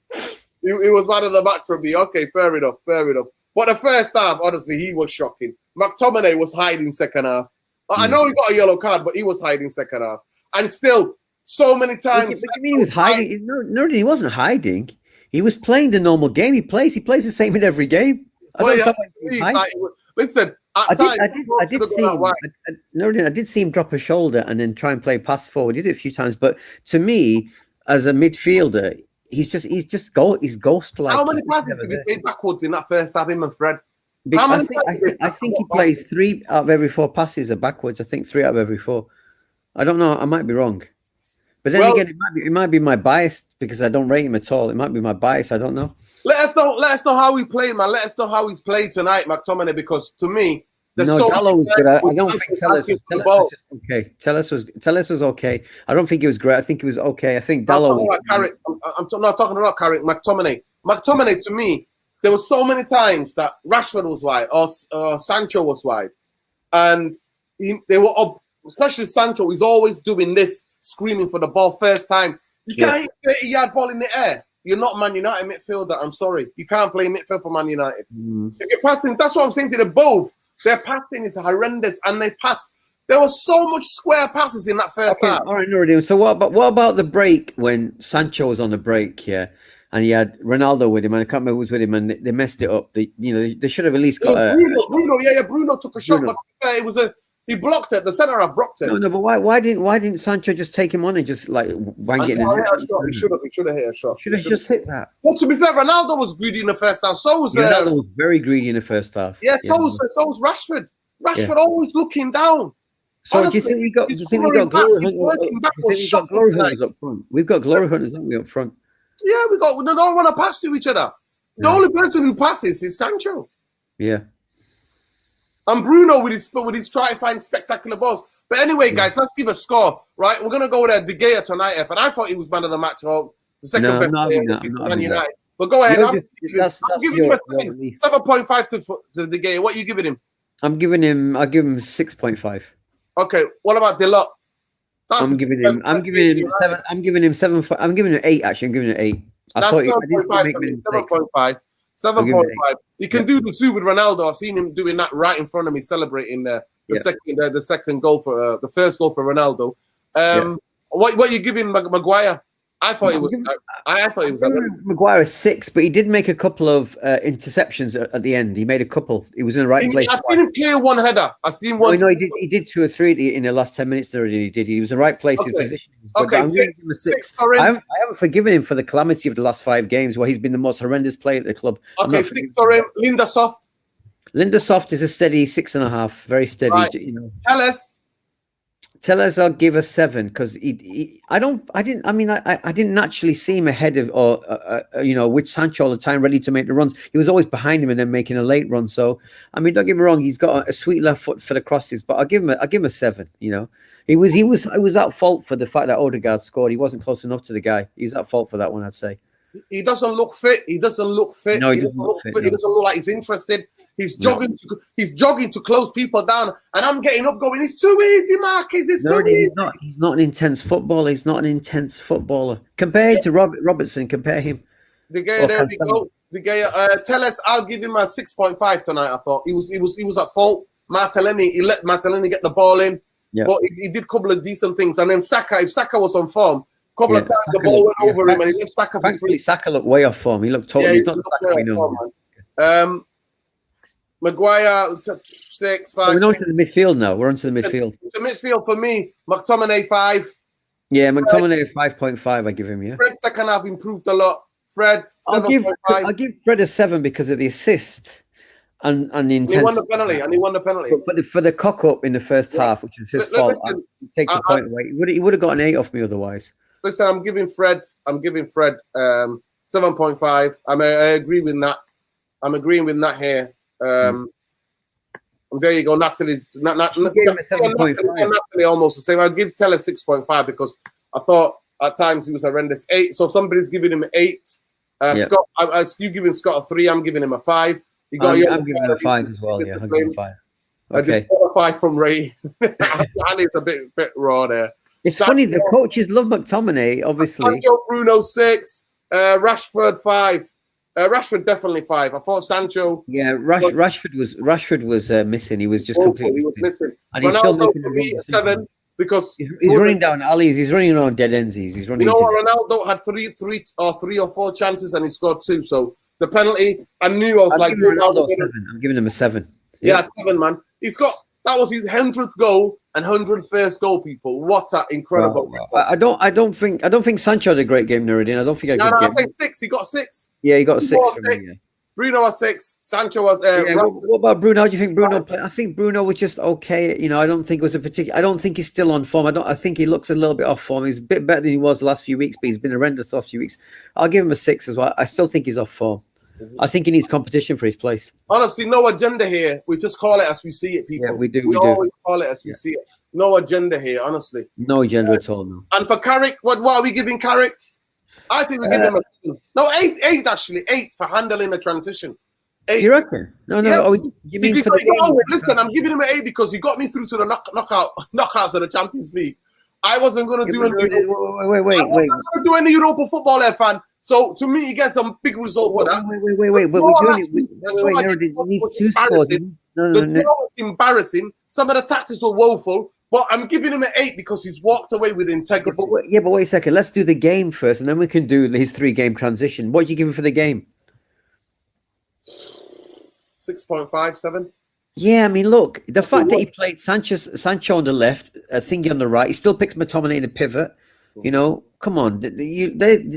He was man of the match for me. Okay, fair enough. But the first half, honestly, he was shocking. McTominay was hiding second half. I know he got a yellow card, but he was hiding second half. And still, so many times. But you mean he was hiding? No, he wasn't hiding. He was playing the normal game. He plays the same in every game. Listen, I did see him drop a shoulder and then try and play pass forward. He did it a few times. But to me, as a midfielder, he's ghost like. How many passes did he play backwards in that first half, him and Fred? I think he plays 3 out of every 4 passes are backwards. I think 3 out of every 4. I don't know. I might be wrong. But then again, it might be my bias because I don't rate him at all. It might be my bias. I don't know. Let us know how he played, man. Let us know how he's played tonight, McTominay, because to me, Dalot was good. I don't think Telles was just okay. Telles was okay. I don't think he was great. I think he was okay. I think Dalot was Carrick. I'm not talking about Carrick. McTominay. McTominay, to me, there were so many times that Rashford was wide or Sancho was wide, and they were up. Especially Sancho, he's always doing this, screaming for the ball first time. You can't hit 30-yard ball in the air. You're not Man United midfielder. I'm sorry. You can't play midfield for Man United. If you're passing, that's what I'm saying to the both. Their passing is horrendous, and they pass. There was so much square passes in that first half. All right, no, so what about the break when Sancho was on the break? Yeah, and he had Ronaldo with him, and I can't remember who was with him, and they messed it up. They should have at least got Bruno took a shot, but it was he blocked it. The centre half blocked it. No, but why didn't Sancho just take him on and just like wang it in? He should have hit a shot. Should have just hit that. Well, to be fair, Ronaldo was greedy in the first half. So was Ronaldo was very greedy in the first half. Yeah, so was Rashford. Rashford always looking down. So honestly, do you think we got glory hunters up front? We've got glory hunters, haven't we, up front? Yeah, we don't want to pass to each other. The only person who passes is Sancho. Yeah. And Bruno with his try to find spectacular balls. But anyway, guys, let's give a score, right? We're gonna go there. De Gea tonight, and I thought he was man of the match. Or the second best player Man United. But go ahead. I'm giving him a 7.5 to De Gea. What are you giving him? I'll give him 6.5. Okay. What about Delot? I'm giving him 7. I'm giving him 7. I'm giving him 8. Actually, I'm giving him 8. I thought 7.5. 7.5. He can do the two with Ronaldo. I've seen him doing that right in front of me, celebrating the second goal for the first goal for Ronaldo. What are you giving Maguire? I thought he was. I thought he was. Maguire is 6, but he did make a couple of interceptions at the end. He made a couple. He was in the right place. I've seen him clear one header. I've seen one. No, he did 2 or 3 in the last 10 minutes. He did. He was in the right place. Okay. His position. Okay, I'm giving him a 6. I haven't forgiven him for the calamity of the last 5 games, where he's been the most horrendous player at the club. Okay, 6 for him. Linda Soft is a steady 6.5. Very steady. Right. Tell us I'll give a 7 because I didn't actually see him ahead of with Sancho all the time, ready to make the runs. He was always behind him and then making a late run. So I mean, don't get me wrong, he's got a sweet left foot for the crosses, but I'll give him a 7. He was at fault for the fact that Odegaard scored. He wasn't close enough to the guy. He's at fault for that one, I'd say. He doesn't look fit. No, he doesn't look fit. He doesn't look like he's interested. He's jogging. He's jogging to close people down, and I'm getting up, going, "It's too easy, Marcus. It's too easy." He's not an intense footballer. He's not an intense footballer compared to Robertson. Compare him. De Gea, there we go. De Gea. Tell us. I'll give him a 6.5 tonight. I thought he was at fault. Martinelli. He let Martinelli get the ball in, but he did a couple of decent things. And then Saka. If Saka was on form. Couple of times the ball went over him and he left Saka for free. Saka looked way off form. He looked totally. He's not the Saka we know. Maguire 6, 5. We're on to the midfield now. We're on to the midfield. The midfield for me, McTominay 5. Yeah, McTominay 5.5. I give him. Yeah. Fred second half improved a lot. Fred 7.5. I'll give Fred a 7 because of the assist and the intense. He won the penalty. But for the cock up in the first half, which is his fault, he takes a point away. He would have got an 8 off me otherwise. Listen, I'm giving Fred 7.5. I agree with that. I'm agreeing with that here. There you go, Natalie. Natalie almost the same. I'll give Teller 6.5 because I thought at times he was horrendous. 8. So if somebody's giving him an 8, Scott, you giving Scott a 3. I'm giving him a 5. I'm giving him a 5 as well. Yeah, I'm giving him a 5. Okay. I just got a 5 from Ray. It's a bit raw there. It's funny, the coaches love McTominay, obviously. Bruno 6, Rashford 5. Rashford definitely 5. I thought Sancho. Yeah, Rashford was missing. He was just completely. He was missing. And he's still making the 7 because he's running down alleys. He's running around dead ends. He's running. You know what? Ronaldo had 3 or 4 chances and he scored 2. So the penalty, I knew I was Ronaldo 7. I'm giving him a 7. Yeah, 7, man. That was his 100th goal. and 100 first goal, people. What an incredible record. I don't think Sancho had a great game, Nuruddin. I don't think No, I game. think 6. He got 6. Yeah, he got 6 from me. Bruno was 6. Sancho was. What about Bruno? How do you think Bruno played? I think Bruno was just okay. You know, I don't think it was a particular. I don't think he's still on form. I think he looks a little bit off form. He's a bit better than he was the last few weeks, but he's been horrendous the last few weeks. I'll give him a 6 as well. I still think he's off form. I think he needs competition for his place. Honestly, no agenda here. We just call it as we see it, people. Yeah, we do. We always call it as we see it. No agenda here, honestly. No agenda at all, no. And for Carrick, what are we giving Carrick? I think we give him a 7. No, 8 actually. 8 for handling the transition. 8. You reckon? No. Yeah. Oh, you mean for the game? Listen, I'm giving him an 8 because he got me through to the knockouts of the Champions League. I wasn't going to do anything. Wait. I wasn't going to do any Europa football there, fan. So to me, he gets a big result for that. Wait. But we're doing it. We need 2 scores. The draw was embarrassing. Some of the tactics were woeful. But I'm giving him an 8 because he's walked away with integrity. But wait a second. Let's do the game first, and then we can do his 3-game transition. What do you give him for the game? 6.5, 7. Yeah, I mean, look, the fact that he played Sancho on the left, Thingy on the right, he still picks McTominay in the pivot. You know, come on, they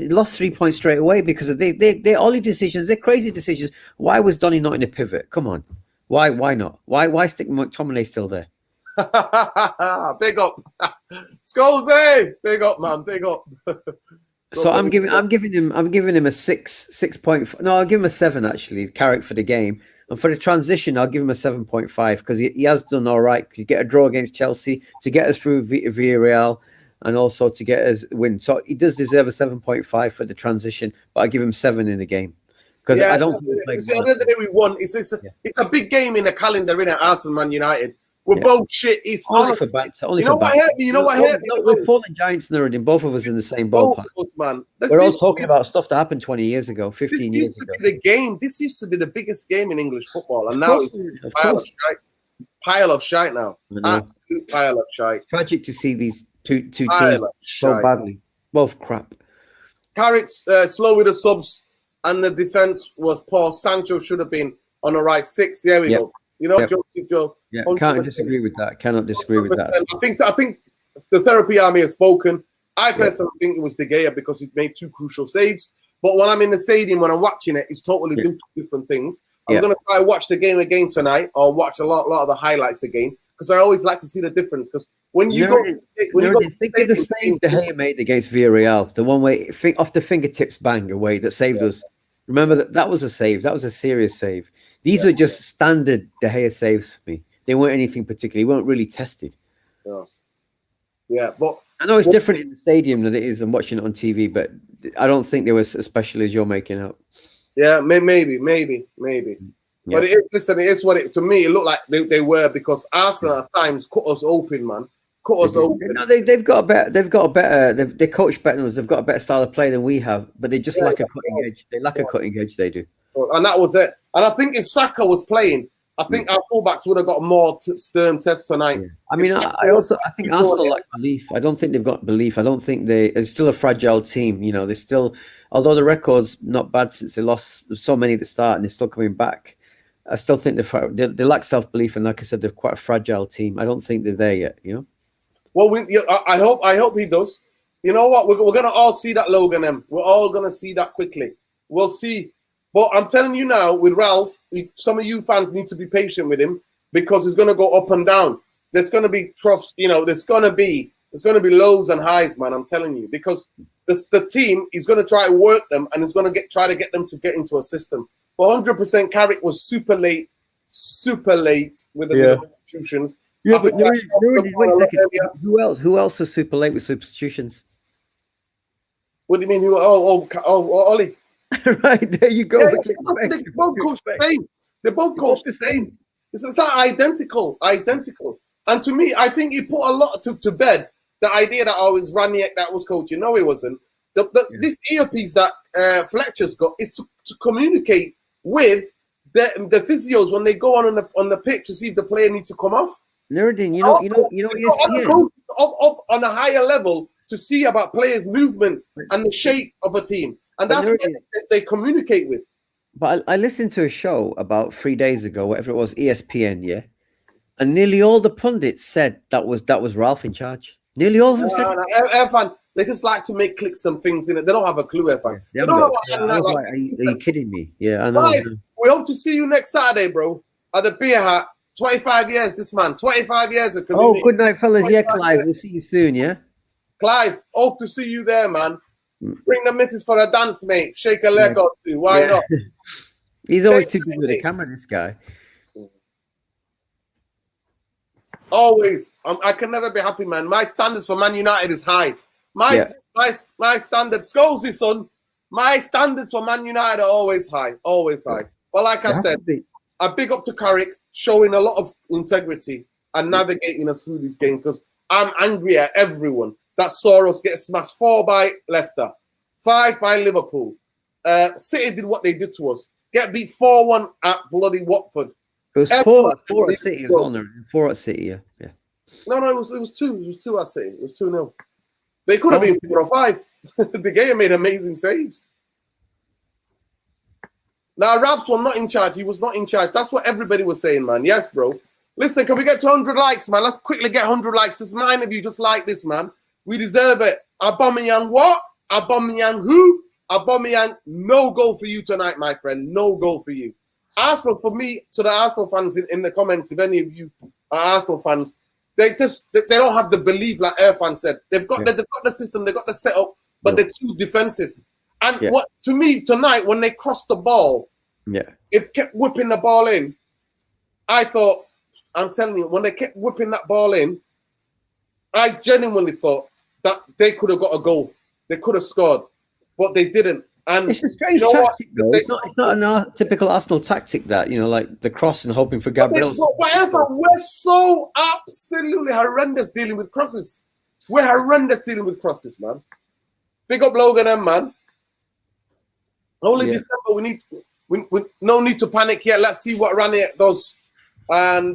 lost 3 points straight away because of they all the decisions, they're crazy decisions. Why was Donny not in the pivot? Come on, why not? Why stick McTominay still there? Big up, Scorsese. Big up, man. Big up. So I'm giving him a 6.5. No, I'll give him a 7 actually. Carrick for the game, and for the transition, I'll give him a 7.5 because he has done all right. To get a draw against Chelsea, to get us through Villarreal, and also to get us win. So he does deserve a 7.5 for the transition, but I give him 7 in the game because I don't think at the end of the day we won. It's a big game in the calendar, in Arsenal, Man United. We're both shit. It's only for banter. You know what hurt me? You know what hurt me? We're falling giants, Nuruddin. Both of us in the same ballpark. Man. We're all talking about stuff that happened 20 years ago, 15 years ago. The game. This used to be the biggest game in English football, and now it's a pile of shite now. Absolute pile of shite. Tragic to see these two teams so badly. Both crap. Carrick's slow with the subs, and the defense was poor. Sancho should have been on the right. 6. There we go. You know, Joe. Yeah, can't disagree with that. Cannot disagree with that. I think the therapy army has spoken. I personally think it was De Gea because he made 2 crucial saves. But when I'm in the stadium, when I'm watching it, it's totally 2 different things. I'm going to try to watch the game again tonight, or watch a lot of the highlights again, because I always like to see the difference. Because when you think of the save De Gea made against Villarreal, the one way off the fingertips bang away that saved us. Remember that was a save. That was a serious save. These were just standard De Gea saves for me. They weren't anything particular. They weren't really tested. Yeah, but I know it's different in the stadium than it is than watching it on TV, but I don't think they were as special as you're making out. Yeah, maybe. Yeah. But it is. Listen, it is what it. To me, it looked like they were, because Arsenal at times cut us open, man. Cut us open. No, they've got a better. They coach better than us. They've got a better style of play than we have, but they just lack a cutting edge. They lack a cutting edge. They do. And that was it. And I think if Saka was playing, I think our fullbacks would have got more stern tests tonight. Yeah. I mean, I think Arsenal lack belief. I don't think they've got belief. I don't think it's still a fragile team. You know, they're still, although the record's not bad since they lost so many at the start and they're still coming back, I still think they lack self-belief. And like I said, they're quite a fragile team. I don't think they're there yet, you know? Well, I hope he does. You know what? We're going to all see that, Logan M. We're all going to see that quickly. We'll see. But I'm telling you now, with Ralf, some of you fans need to be patient with him, because it's going to go up and down. There's going to be troughs, you know. There's going to be lows and highs, man. I'm telling you, because the team is going to try to work them, and is going to try to get them to get into a system. But 100%, Carrick was super late with the substitutions. Yeah, but wait a second. Who else was super late with substitutions? What do you mean? Ollie. Right, there you go. Yeah, they both coach the same. They both coach the same. It's like identical. And to me, I think he put a lot to bed the idea that it was Rangnick that was coaching. No, he wasn't. This earpiece that Fletcher's got is to communicate with the physios when they go on the pitch to see if the player needs to come off. Nuruddin, you know, ESPN. Up on a higher level to see about players' movements and the shape of a team. And that's what they communicate with. But I listened to a show about 3 days ago, whatever it was, ESPN, yeah? And nearly all the pundits said that was Ralf in charge. Nearly all of them said. Irfan, they just like to make clicks and things in it. They don't have a clue, Irfan. Yeah, They don't know what I was like, are you kidding me? Yeah, I know. Right. We hope to see you next Saturday, bro, at the Beer Hut. 25 years, this man. 25 years of community. Oh, good night, fellas. Yeah, Clive. We'll see you soon, yeah? Clive, hope to see you there, man. Bring the missus for a dance, mate. Shake a leg or two. Why not? He's always too good with a camera, this guy. Always. I can never be happy, man. My standards for Man United is high. My standards, Scholesy, son. My standards for Man United are always high. Always high. But like I said, I big up to Carrick showing a lot of integrity and navigating us through these games, because I'm angry at everyone that saw us get smashed 4 by Leicester, 5 by Liverpool. City did what they did to us. Get beat 4-1 at bloody Watford. It was 4 at City as well. No, 4 at City, yeah. No, it was 2. It was 2 at City. It was 2-0. They could have been 4 or 5. De Gea made amazing saves. Now, Ralf's one not in charge. He was not in charge. That's what everybody was saying, man. Yes, bro. Listen, can we get to 100 likes, man? Let's quickly get 100 likes. There's 9 of you just like this, man. We deserve it. Aubameyang what? Aubameyang who? Aubameyang, no goal for you tonight, my friend. No goal for you. Arsenal, for me, to the Arsenal fans in the comments, if any of you are Arsenal fans, they don't have the belief, like Irfan said. They've got the system, they've got the setup, but they're too defensive. And what to me tonight, when they crossed the ball, it kept whipping the ball in. I thought, I'm telling you, when they kept whipping that ball in, I genuinely thought that they could have got a goal. They could have scored, but they didn't. And it's a strange tactic, though. It's not a typical Arsenal tactic, that, you know, like the cross and hoping for Gabriel. We're so absolutely horrendous dealing with crosses. We're horrendous dealing with crosses, man. Big up Logan M, man. Only December, we no need to panic yet. Let's see what Rangnick does, and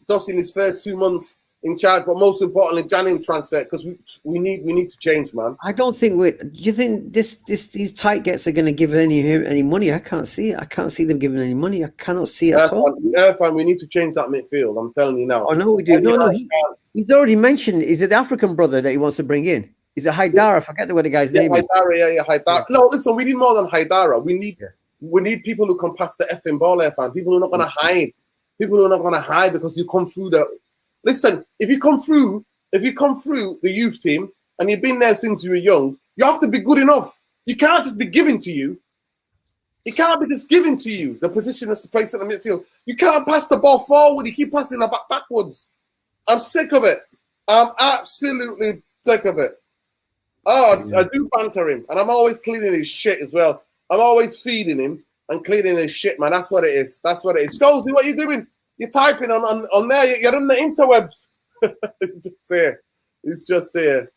does in his first 2 months in charge. But most importantly, January transfer, because we need to change, man. I don't think do you think these tight gets are going to give any money? I can't see it. I can't see them giving any money. I cannot see it at all. Fine. We need to change that midfield. I'm telling you now. Oh no, we do. No. He's already mentioned. Is it the African brother that he wants to bring in? Is it Haidara? I forget what the guy's name is. Haidara. No, listen, we need more than Haidara. We need people who can pass the effing ball, fan. People who are not going to hide. People who are not going to hide because you come through the. Listen, if you come through the youth team and you've been there since you were young, you have to be good enough. You can't just be given to you. It can't be just given to you, the position is the place in the midfield. You can't pass the ball forward. You keep passing the backwards. I'm sick of it. I'm absolutely sick of it. Oh, I do banter him, and I'm always cleaning his shit as well. I'm always feeding him and cleaning his shit, man. That's what it is. That's what it is. Scholesy, what are you doing? You're typing on there. You're on the interwebs. It's just there. It's just there.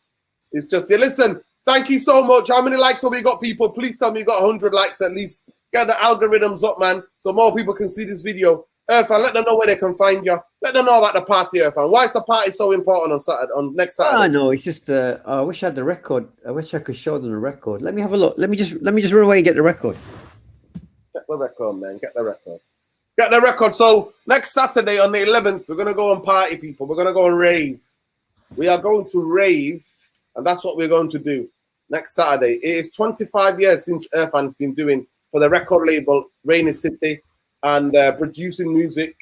It's just there. Listen, thank you so much. How many likes have we got, people? Please tell me you got 100 likes at least. Get the algorithms up, man, so more people can see this video. Irfan, let them know where they can find you. Let them know about the party, Irfan. Why is the party so important on Saturday, on next Saturday? I know. It's just I wish I had the record. I wish I could show them the record. Let me have a look. Let me just run away and get the record. Get the record, man. Get the record. Get the record. So next Saturday on the 11th, we're gonna go and party, people. We're gonna go and rave. We are going to rave, and that's what we're going to do next Saturday. It is 25 years since Irfan's been doing for the record label Rainy City, and producing music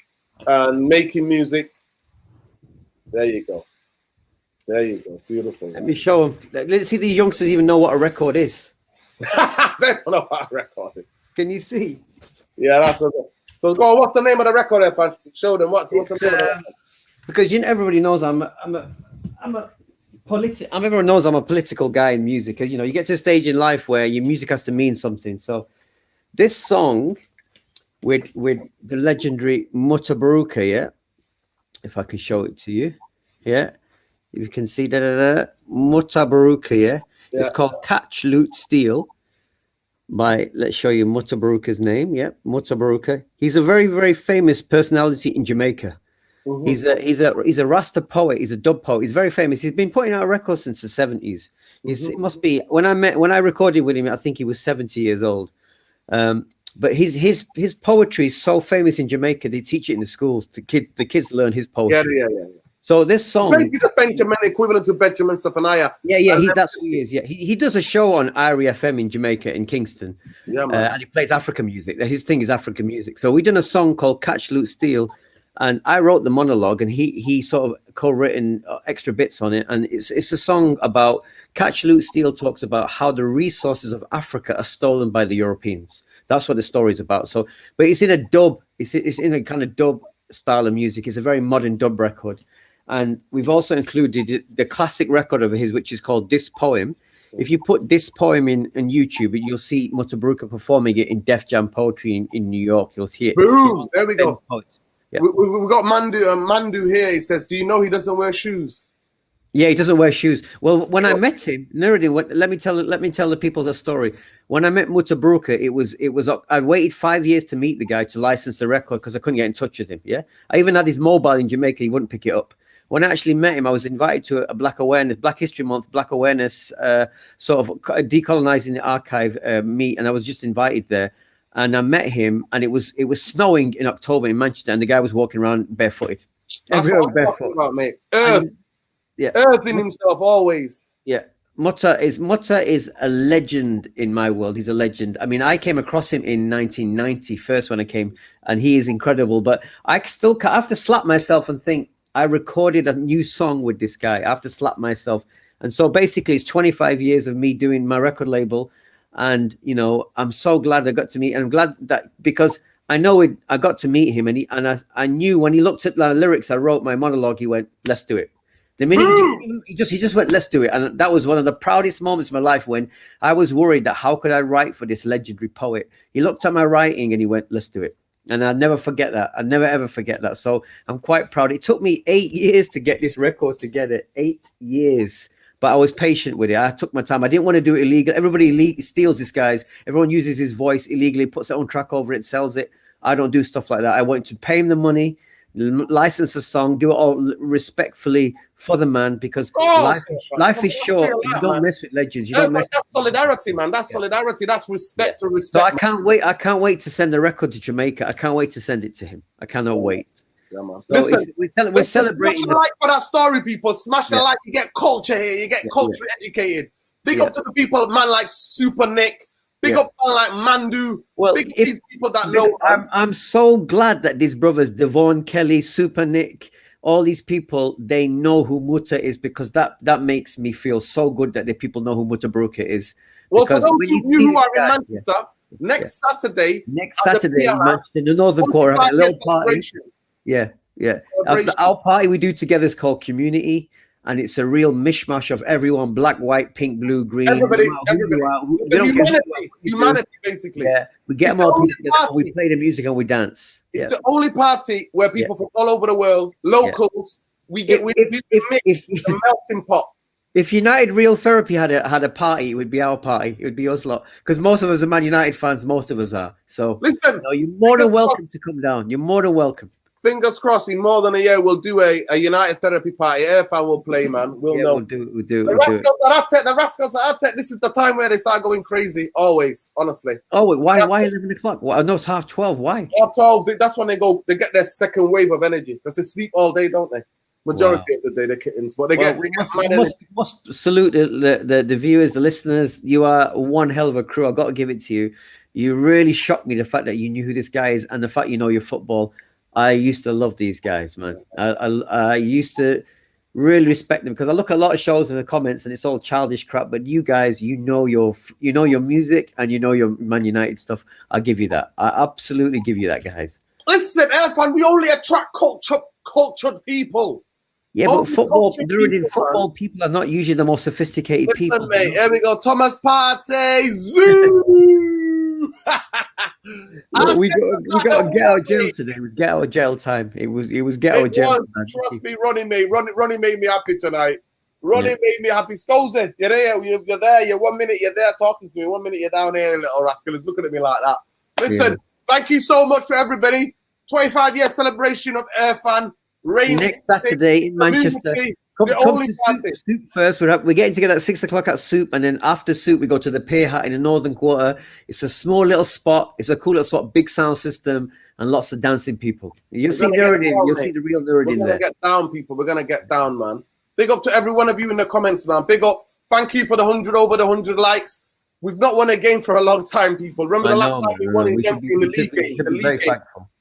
and making music. There you go. There you go. Beautiful. Let me show them. Let's see these youngsters even know what a record is. They don't know what a record is. Can you see? Yeah, that's what. So go on. What's the name of the record? If I show them what's the name of the record? Because everybody knows everyone knows I'm a political guy in music. You know, you get to a stage in life where your music has to mean something. So this song with the legendary Mutabaruka, yeah, if I can show it to you, yeah, if you can see Mutabaruka, yeah, it's called Catch, Loot, Steal. Let's show you Mutabaruka's name, yeah, Mutabaruka. He's a very, very famous personality in Jamaica. Mm-hmm. He's a Rasta poet. He's a dub poet. He's very famous. He's been putting out records since the 70s. It must be when I recorded with him, I think he was 70 years old. but his poetry is so famous in Jamaica. They teach it in the schools. The kids learn his poetry. Yeah. So this song, Basically the Benjamin equivalent to Benjamin Safanaya. Yeah, that's who he is. Yeah, he does a show on IRI FM in Jamaica, in Kingston. Yeah, man. And he plays African music. His thing is African music. So we done a song called Catch, Loot, Steal, and I wrote the monologue, and he sort of co-written extra bits on it. And it's a song about Catch, Loot, Steal. Talks about how the resources of Africa are stolen by the Europeans. That's what the story is about. So, but it's in a dub. It's in a kind of dub style of music. It's a very modern dub record. And we've also included the classic record of his, which is called This Poem. If you put This Poem in YouTube, you'll see Mutabaruka performing it in Def Jam Poetry in New York. You'll hear it. Boom! There we go. Yeah. We got Mandu here. He says, "Do you know he doesn't wear shoes?" Yeah, he doesn't wear shoes. Well, when I met him, Nuruddin, let me tell the people the story. When I met Mutabaruka, it was. I waited 5 years to meet the guy to license the record because I couldn't get in touch with him. Yeah, I even had his mobile in Jamaica. He wouldn't pick it up. When I actually met him, I was invited to a Black History Month, Black Awareness, sort of decolonizing the archive meet, and I was just invited there. And I met him, and it was snowing in October in Manchester, and the guy was walking around barefooted. Everywhere barefoot, about, mate. Earthing himself always. Yeah, Mutta is a legend in my world. He's a legend. I mean, I came across him in 1990 first when I came, and he is incredible. But I have to slap myself and think, I recorded a new song with this guy. I have to slap myself. And so basically it's 25 years of me doing my record label. And, I'm so glad I got to meet. And I'm glad that because I got to meet him. And I knew when he looked at the lyrics, I wrote my monologue, he went, let's do it. The minute he just went, let's do it. And that was one of the proudest moments of my life when I was worried that how could I write for this legendary poet? He looked at my writing and he went, let's do it. And I'll never forget that. I'll never, ever forget that. So I'm quite proud. It took me 8 years to get this record together. 8 years. But I was patient with it. I took my time. I didn't want to do it illegal. Everybody steals this guy's. Everyone uses his voice illegally, puts their own track over it, sells it. I don't do stuff like that. I want to pay him the money, license a song, do it all respectfully for the man, because life is short. You don't mess with legends. You don't mess. That's solidarity, man. That's solidarity. That's respect to respect. So I can't wait to send the record to Jamaica. I can't wait to send it to him. I cannot wait. Yeah, man. So listen, we're celebrating. Smash the like for that story, people. Smash the like. You get culture here. You get culture educated. Big up to the people, man, like Super Nick. Big up man like Mandu. Well, big up these people that know. I'm so glad that these brothers, Devon, Kelly, Super Nick, all these people, they know who Mutta is, because that makes me feel so good that the people know who Mutabaruka is. Well, for those of you who are in Manchester, next Saturday in Manchester, in the Northern Quarter, having a little party. Yeah. Our party we do together is called Community, and it's a real mishmash of everyone: black, white, pink, blue, green. Everybody. Humanity, basically. Yeah, we get them all together. We play the music and we dance. It's the only party where people from all over the world, locals, we mix the melting pot. If United Real Therapy had a party, it would be our party. It would be us lot, because most of us are Man United fans. Most of us are. So listen, you're more than welcome to come down. You're more than welcome. Fingers crossed, in more than a year, we'll do a United Therapy party. Airfan will play, man. We'll know. We'll do it. The Rascals at Atec, this is the time where they start going crazy. Always, honestly. Oh, wait, why 11 o'clock? Well, no, it's 12:30. Why? 12:30. That's when they get their second wave of energy, because they sleep all day, don't they? Majority of the day, they're kittens. But must salute the viewers, the listeners. You are one hell of a crew. I got to give it to you. You really shocked me, the fact that you knew who this guy is, and the fact you know your football. I used to love these guys, man. I used to really respect them, because I look at a lot of shows in the comments and it's all childish crap. But you guys, you know your music and you know your Man United stuff. I'll give you that. I absolutely give you that, guys. Listen, Irfan, we only attract cultured people. Yeah, but football people are not usually the most sophisticated people. Mate, here we go. Thomas Partey, Zoo. We got to get out of jail today. It was get out of jail time. It was get out of jail. Trust me, Ronnie made me happy tonight. Ronnie made me happy. Scozy, you're there. You're there. You're 1 minute you're there talking to me. 1 minute you're down here, little rascal. He's looking at me like that. Listen, thank you so much for everybody. 25-year celebration of Irfan. Next Saturday in Manchester. Come only to bad soup, thing. soup first. We're getting together at 6 o'clock at soup, and then after soup we go to the Pier Hut in the northern quarter. It's a small little spot. It's a cool little spot, big sound system, and lots of dancing people. You'll see Nuruddin. You'll see the real Nuruddin there. We're gonna get down, people. We're gonna get down, man. Big up to every one of you in the comments, man. Big up. Thank you for the 100 likes. We've not won a game for a long time, people. Remember the last time we won in the league game? The league game.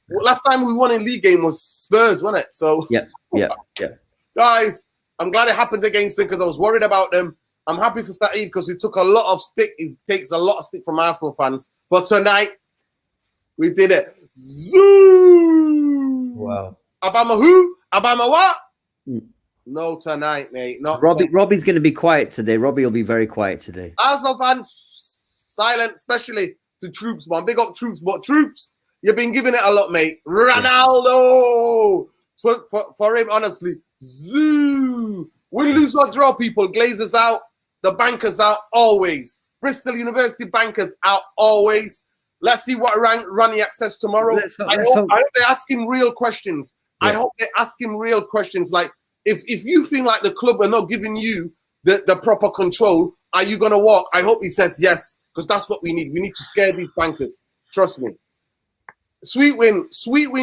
Last time we won in league game was Spurs, wasn't it? So yeah. Guys, I'm glad it happened against them because I was worried about them. I'm happy for Saeed because he took a lot of stick. He takes a lot of stick from Arsenal fans. But tonight, we did it. Zoom! Wow. Abama who? Abama what? No tonight, mate. Not Robbie's going to be quiet today. Robbie will be very quiet today. Arsenal fans, silent, especially to Troops, man. Big up Troops. But Troops, you've been giving it a lot, mate. Ronaldo! For him, honestly. Zoo! Win, lose or draw, people. Glazers out. The bankers out always. Bristol University bankers out always. Let's see what Rangnick says tomorrow. I hope they ask him real questions. Yeah. I hope they ask him real questions. Like, if you feel like the club are not giving you the proper control, are you going to walk? I hope he says yes, because that's what we need. We need to scare these bankers. Trust me. Sweet win,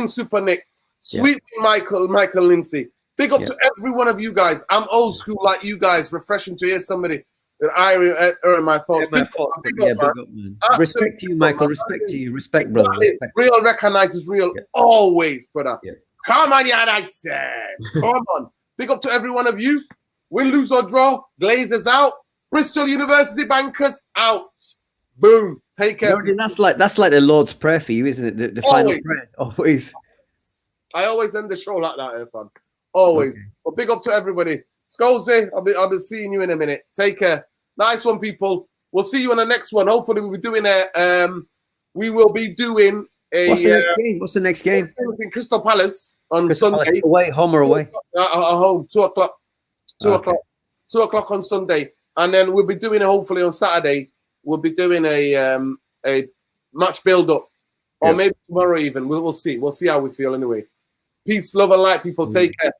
Super Nick. Sweet win, Michael Lindsay. Big up to every one of you guys. I'm old school like you guys. Refreshing to hear somebody that I earn my thoughts. Big up, man. Respect to you, Michael. Respect to you. Respect, brother. Respect. Real recognizes real always, brother. Come on, United. Come on. Big up to every one of you. Win, lose or draw. Glazers out. Bristol University bankers out. Boom. Take care. That's like the Lord's Prayer for you, isn't it? The final prayer. Always. I always end the show like that, Irfan. Always. Okay. But big up to everybody. Scozy, I'll be seeing you in a minute. Take care. Nice one, people. We'll see you on the next one. Hopefully, we'll be doing we will be doing a. What's the next game? What's the next game? In Crystal Palace on Sunday. Away, home or away? Home. 2 o'clock. 2 o'clock. 2 o'clock on Sunday, and then we'll be doing it hopefully on Saturday. We'll be doing a match build up, or maybe tomorrow even. We'll see. We'll see how we feel anyway. Peace, love, and light, people. Take care.